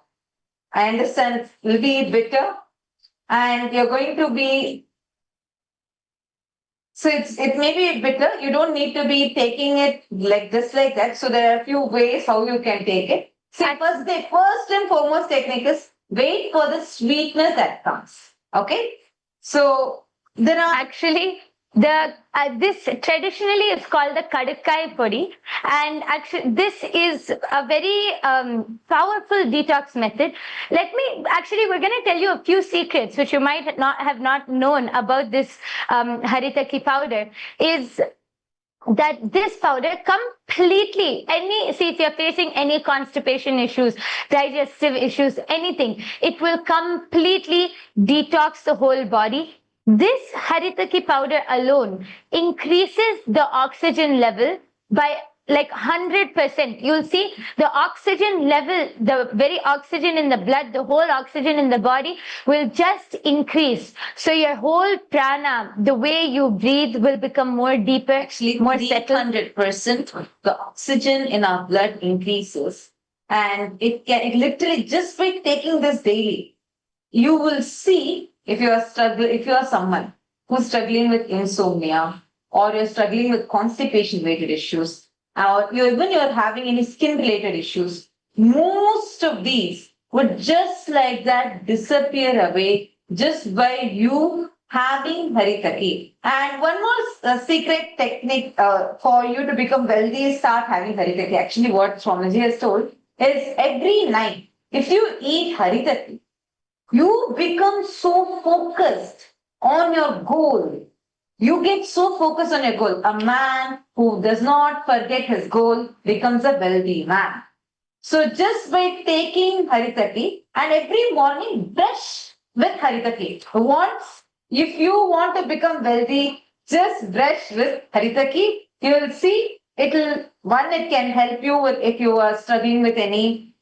I understand it will be bitter and you're going to be, so it may be bitter. You don't need to be taking it like that. So there are a few ways how you can take it. So first and foremost technique is wait for the sweetness that comes. Okay. So there are Actually, the this traditionally is called the Kadakai Podi, and actually this is a very powerful detox method. We're going to tell you a few secrets which you might not have not known about this Haritaki powder. Is that this powder completely see if you're facing any constipation issues, digestive issues, anything, it will completely detox the whole body. This Haritaki powder alone increases the oxygen level by like 100%. You'll see the oxygen level, the very oxygen in the blood, the whole oxygen in the body will just increase. So your whole prana, the way you breathe will become more deeper, actually more settled. 300% the oxygen in our blood increases. And it literally, just by taking this daily, you will see if you are someone who's struggling with insomnia, or you're struggling with constipation related issues, or you're having any skin related issues, most of these would just like that disappear away just by you having Haritaki. And one more secret technique for you to become wealthy is start having Haritaki. Actually, what Swamiji has told is every night, if you eat Haritaki, you become so focused on your goal. You get so focused on your goal. A man who does not forget his goal becomes a wealthy man. So just by taking Haritaki, and every morning brush with Haritaki. If you want to become wealthy, just brush with Haritaki. You will see it can help you with if you are struggling with any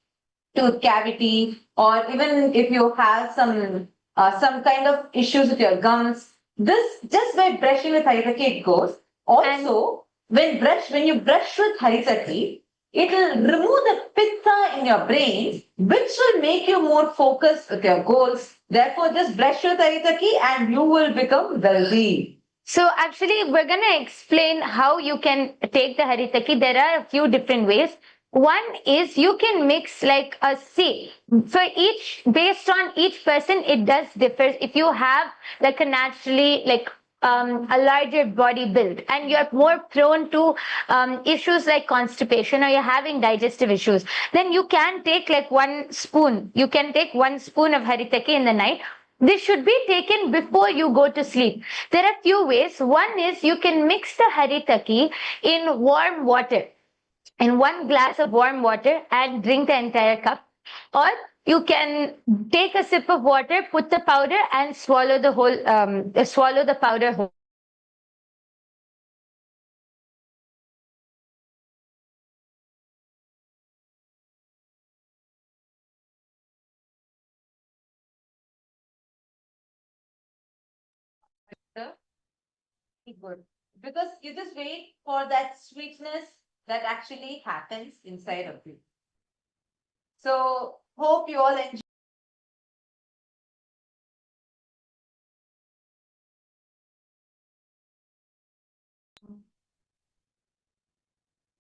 tooth cavity, or even if you have some kind of issues with your gums. This just by brushing with Haritaki it goes. Also, when you brush with Haritaki, it will remove the pitta in your brain, which will make you more focused with your goals. Therefore, just brush with Haritaki and you will become wealthy. So actually, we're going to explain how you can take the Haritaki. There are a few different ways. One is you can mix like a C. For each, based on each person, it does differ. If you have like a naturally a larger body build and you're more prone to issues like constipation, or you're having digestive issues, then you can take like 1 spoon. You can take 1 spoon of Haritaki in the night. This should be taken before you go to sleep. There are few ways. One is you can mix the Haritaki in warm water, in 1 glass of warm water, and drink the entire cup. Or you can take a sip of water, put the powder, and swallow the powder whole. Good. Because you just wait for that sweetness that actually happens inside of you. So, hope you all enjoy.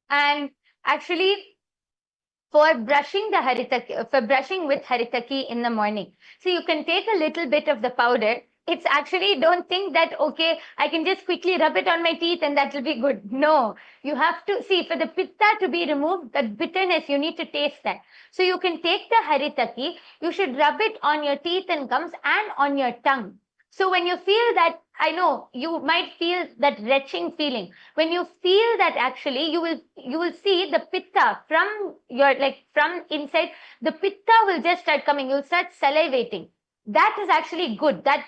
And actually, for brushing with Haritaki in the morning, so you can take a little bit of the powder. It's actually, don't think that, okay, I can just quickly rub it on my teeth and that will be good. No, you have to see, for the pitta to be removed, the bitterness, you need to taste that. So you can take the Haritaki, you should rub it on your teeth and gums and on your tongue. So when you feel that, I know you might feel that retching feeling. When you feel that, actually, you will see the pitta from from inside. The pitta will just start coming. You'll start salivating. That is actually good. That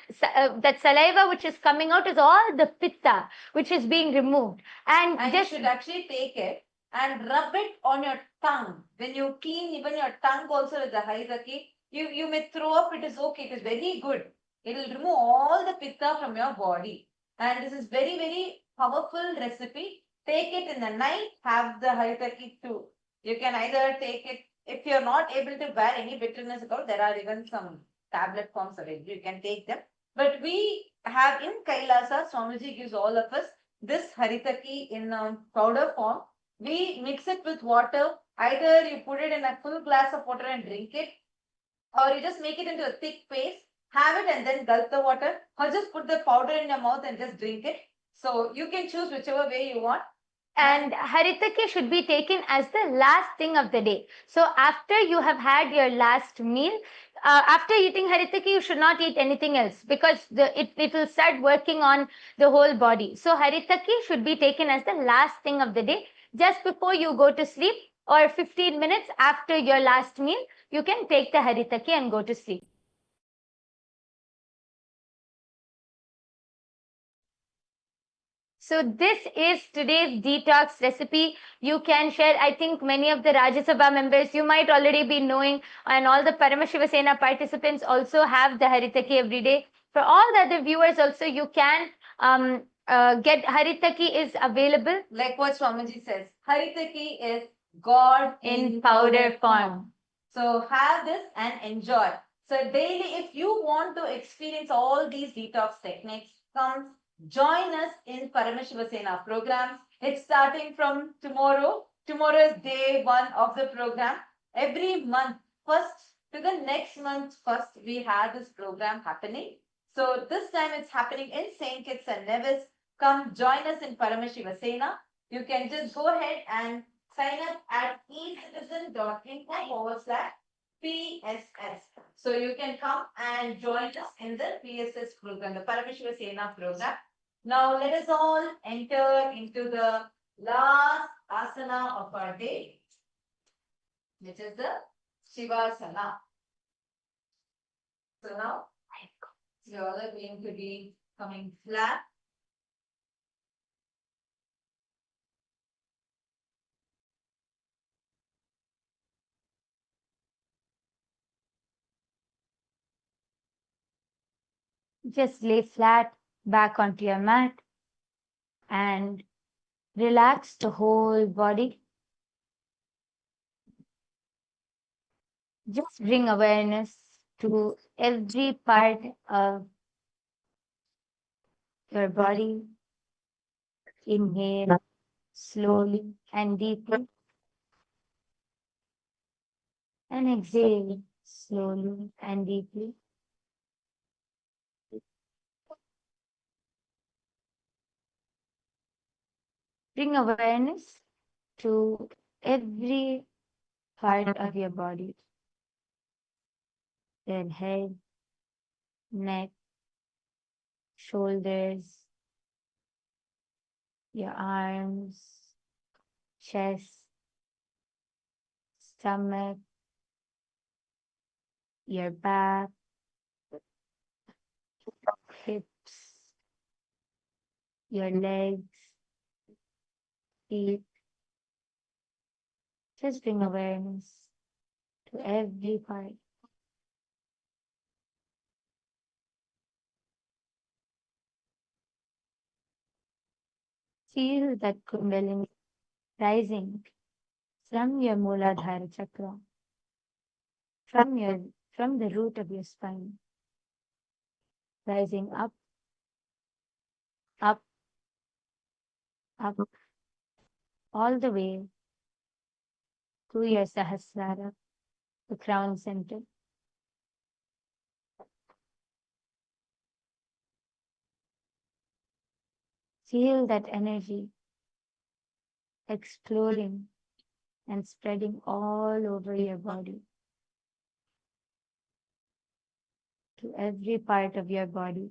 saliva which is coming out is all the pitta which is being removed. And you should actually take it and rub it on your tongue. When you clean even your tongue also with the Haritaki, you may throw up. It is okay. It is very good. It will remove all the pitta from your body. And this is very, very powerful recipe. Take it in the night, have the Haritaki too. You can either take it, if you're not able to bear any bitterness at all, there are even some tablet forms available. You can take them. But we have in Kailasa, Swamiji gives all of us this Haritaki in powder form. We mix it with water. Either you put it in a full glass of water and drink it, or you just make it into a thick paste. have it and then gulp the water, or just put the powder in your mouth and just drink it. So you can choose whichever way you want. And haritaki should be taken as the last thing of the day. So after you have had your last meal, after eating haritaki, you should not eat anything else, because it will start working on the whole body. So haritaki should be taken as the last thing of the day, just before you go to sleep, or 15 minutes after your last meal, you can take the haritaki and go to sleep. So this is today's detox recipe. You can share, I think many of the Rajya Sabha members, you might already be knowing, and all the Paramashiva Sena participants also have the Haritaki every day. For all the other viewers also, you can get Haritaki is available. Like what Swamiji says, Haritaki is God In powder form. So have this and enjoy. So daily, if you want to experience all these detox techniques, come join us in Paramashiva Sena programs. It's starting from tomorrow. Tomorrow is day 1 of the program. Every month, first to the next month, first we have this program happening. So this time it's happening in St. Kitts and Nevis. Come join us in Paramashiva Sena. You can just go ahead and sign up at ecitizen.info/PSS. So you can come and join us in the PSS program, the Paramashiva Sena program. Now let us all enter into the last asana of our day, which is the Shivasana. So now you all are going to be coming flat. Just lay flat back onto your mat and relax the whole body. Just bring awareness to every part of your body. Inhale slowly and deeply, and exhale slowly and deeply. Bring awareness to every part of your body. Your head, neck, shoulders, your arms, chest, stomach, your back, hips, your legs, feet. Just bring awareness to every part. Feel that Kundalini rising from your Mooladhara chakra, from the root of your spine, rising up, up, up, all the way to your Sahasrara, the crown center. Feel that energy exploding and spreading all over your body, to every part of your body.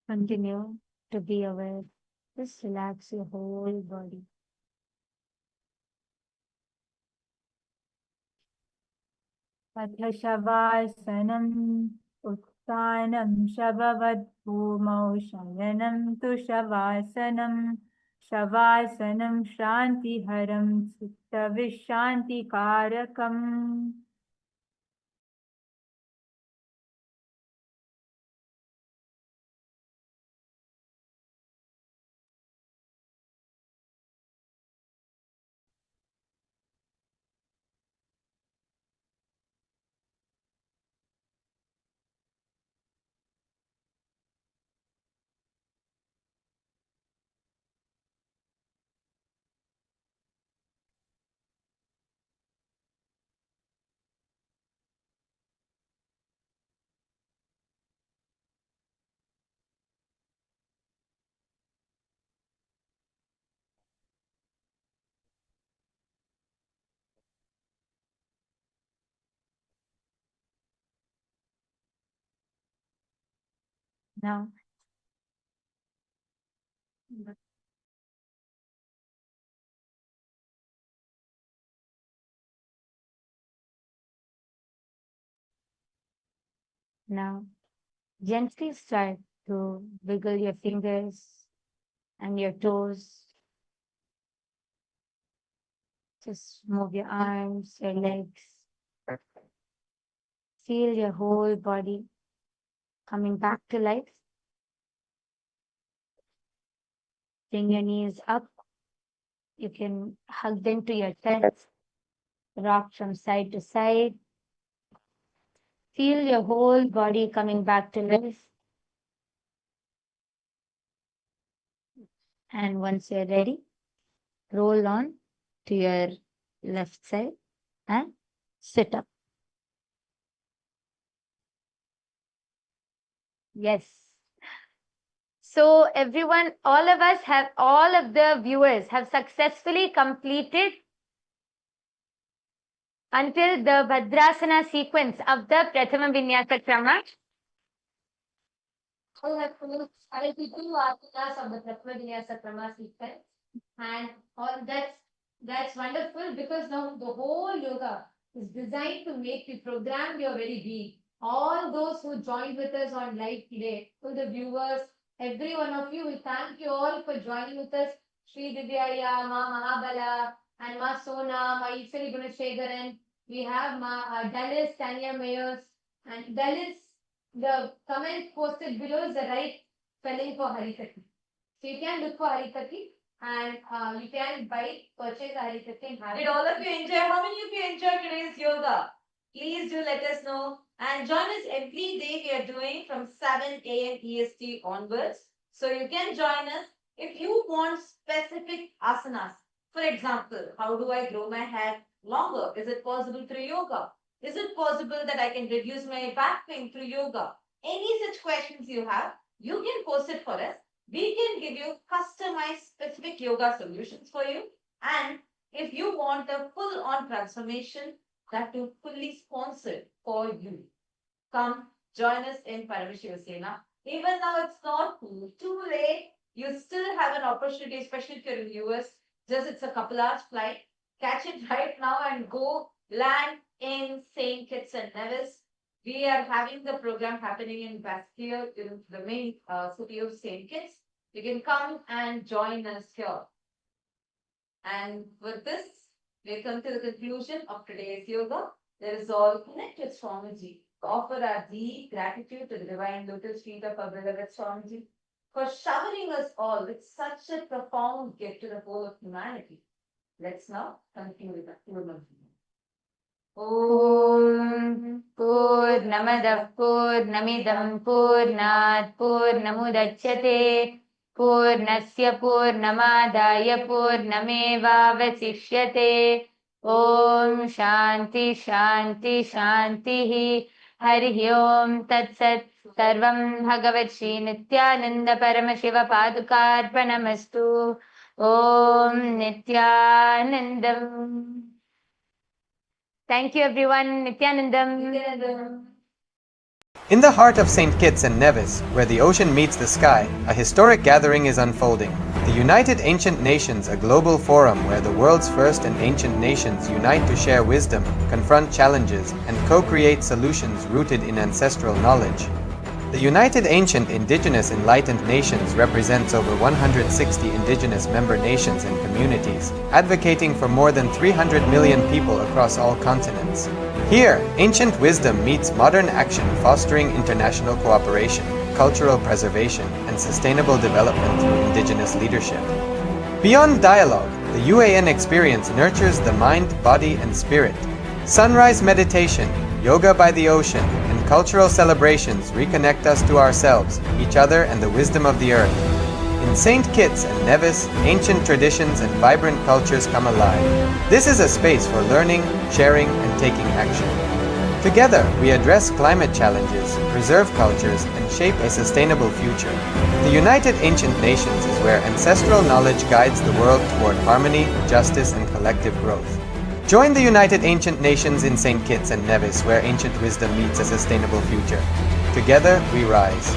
Continue to be aware. Just relax your whole body. Shavasanam Uttanam Shavavad Bhumau Shayanam Tu Shavasanam Shavasanam Shanti Haram Chitta Vishanti Karakam. Now, now, gently start to wiggle your fingers and your toes. Just move your arms, your legs. Feel your whole body coming back to life. Bring your knees up. You can hug them to your chest. Rock from side to side. Feel your whole body coming back to life. And once you're ready, roll on to your left side and sit up. Yes. So everyone, all of the viewers have successfully completed until the Bhadrasana sequence of the Prathama Vinyasa Krama. I will do 2 asanas of the Prathama Vinyasa Krama sequence. And all that's wonderful, because now the whole yoga is designed to make you program your very being. All those who joined with us on live today, to the viewers, every one of you, we thank you all for joining with us. Sri Divyaya, Ma Mahabala, and Ma Sona, Ma Isari Gunashekaran. We have Dallas, Tanya Mayers, and Dallas. The comment posted below is the right spelling for Harikati. So you can look for Harikati, and you can purchase a Harikati and have it. Did all of you enjoy? How many of you enjoyed today's yoga? Please do let us know. And join us every day we are doing from 7 a.m. EST onwards. So you can join us if you want specific asanas. For example, how do I grow my hair longer? Is it possible through yoga? Is it possible that I can reduce my back pain through yoga? Any such questions you have, you can post it for us. We can give you customized specific yoga solutions for you. And if you want a full-on transformation, that will fully sponsored for you. Come join us in Paramashiva Sena. Even now it's not too late. You still have an opportunity, especially if you're in the US. Just it's a couple hours flight. Catch it right now and go land in St. Kitts and Nevis. We are having the program happening in Basquiat, in the main city of St. Kitts. You can come and join us here. And with this, we come to the conclusion of today's yoga. Let us all connect with Swamiji. Offer our deep gratitude to the divine lotus feet of our beloved Swamiji for showering us all with such a profound gift to the whole of humanity. Let's now continue with the Purnam. Om Purnamadah Purnamidam Purnat Purnamudachyate Purnasya Purnamadaya Purnamevavasishyate. Om Shanti Shanti Shanti Hari Om Tat Sat. Sarvam Bhagavat Shri Nithyananda Paramashiva Padukarpanamastu. Om Nithyanandam. Thank you, everyone. Nithyanandam. Nithyanandam. In the heart of St. Kitts and Nevis, where the ocean meets the sky, a historic gathering is unfolding. The United Ancient Nations, a global forum where the world's first and ancient nations unite to share wisdom, confront challenges, and co-create solutions rooted in ancestral knowledge. The United Ancient Indigenous Enlightened Nations represents over 160 indigenous member nations and communities, advocating for more than 300 million people across all continents. Here, ancient wisdom meets modern action, fostering international cooperation, cultural preservation, and sustainable development through indigenous leadership. Beyond dialogue, the UAN experience nurtures the mind, body, and spirit. Sunrise meditation, yoga by the ocean, and cultural celebrations reconnect us to ourselves, each other, and the wisdom of the earth. In St. Kitts and Nevis, ancient traditions and vibrant cultures come alive. This is a space for learning, sharing, and taking action. Together, we address climate challenges, preserve cultures, and shape a sustainable future. The United Ancient Nations is where ancestral knowledge guides the world toward harmony, justice, and collective growth. Join the United Ancient Nations in St. Kitts and Nevis, where ancient wisdom meets a sustainable future. Together, we rise.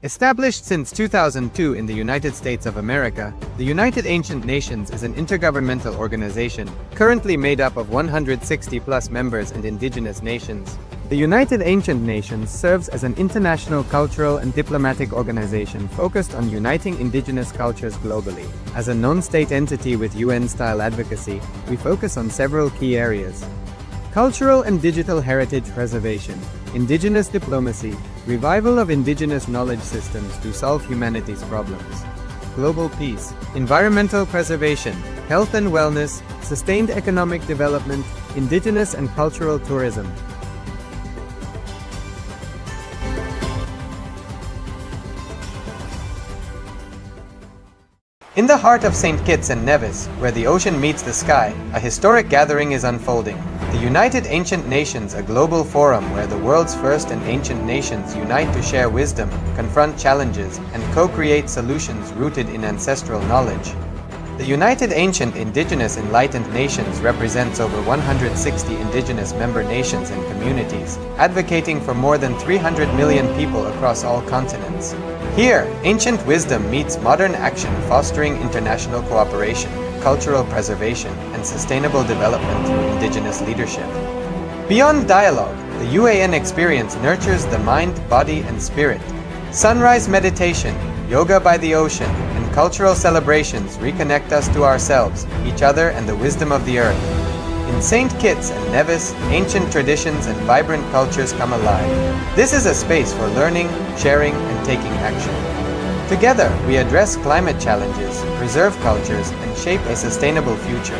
Established since 2002 in the United States of America, the United Ancient Nations is an intergovernmental organization, currently made up of 160+ members and indigenous nations. The United Ancient Nations serves as an international cultural and diplomatic organization focused on uniting indigenous cultures globally. As a non-state entity with UN-style advocacy, we focus on several key areas: cultural and digital heritage preservation, indigenous diplomacy, revival of indigenous knowledge systems to solve humanity's problems, global peace, environmental preservation, health and wellness, sustained economic development, indigenous and cultural tourism. In the heart of St. Kitts and Nevis, where the ocean meets the sky, a historic gathering is unfolding. The United Ancient Nations, a global forum where the world's first and ancient nations unite to share wisdom, confront challenges, and co-create solutions rooted in ancestral knowledge. The United Ancient Indigenous Enlightened Nations represents over 160 indigenous member nations and communities, advocating for more than 300 million people across all continents. Here, ancient wisdom meets modern action, fostering international cooperation, cultural preservation, and sustainable development through indigenous leadership. Beyond dialogue, the UAN experience nurtures the mind, body, and spirit. Sunrise meditation, yoga by the ocean, and cultural celebrations reconnect us to ourselves, each other, and the wisdom of the earth. In St. Kitts and Nevis, ancient traditions and vibrant cultures come alive. This is a space for learning, sharing, and taking action. Together, we address climate challenges, preserve cultures, and shape a sustainable future.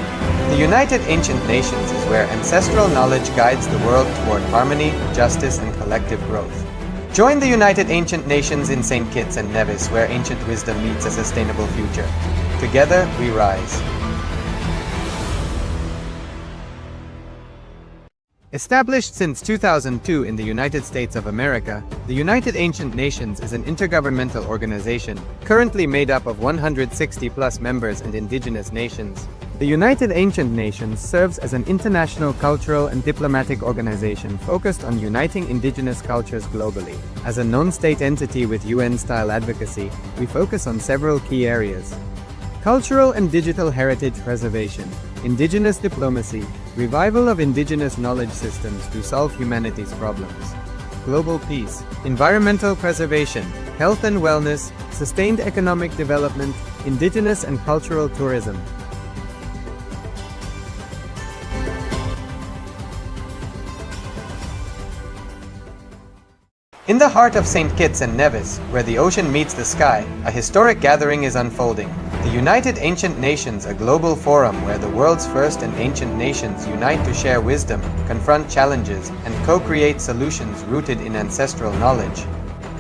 The United Ancient Nations is where ancestral knowledge guides the world toward harmony, justice, and collective growth. Join the United Ancient Nations in St. Kitts and Nevis, where ancient wisdom meets a sustainable future. Together, we rise. Established since 2002 in the United States of America, the United Ancient Nations is an intergovernmental organization, currently made up of 160+ members and indigenous nations. The United Ancient Nations serves as an international cultural and diplomatic organization focused on uniting indigenous cultures globally. As a non-state entity with UN-style advocacy, we focus on several key areas: cultural and digital heritage preservation, indigenous diplomacy, revival of indigenous knowledge systems to solve humanity's problems, global peace, environmental preservation, health and wellness, sustained economic development, indigenous and cultural tourism. In the heart of St. Kitts and Nevis, where the ocean meets the sky, a historic gathering is unfolding. The United Ancient Nations, a global forum where the world's first and ancient nations unite to share wisdom, confront challenges, and co-create solutions rooted in ancestral knowledge.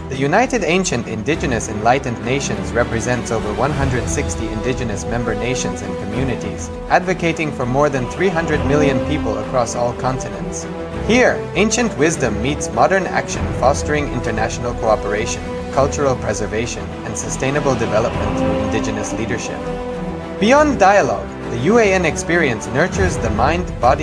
The United Ancient Indigenous Enlightened Nations represents over 160 indigenous member nations and communities, advocating for more than 300 million people across all continents. Here, ancient wisdom meets modern action, fostering international cooperation, cultural preservation, and sustainable development through indigenous leadership. Beyond dialogue, the UAN experience nurtures the mind, body,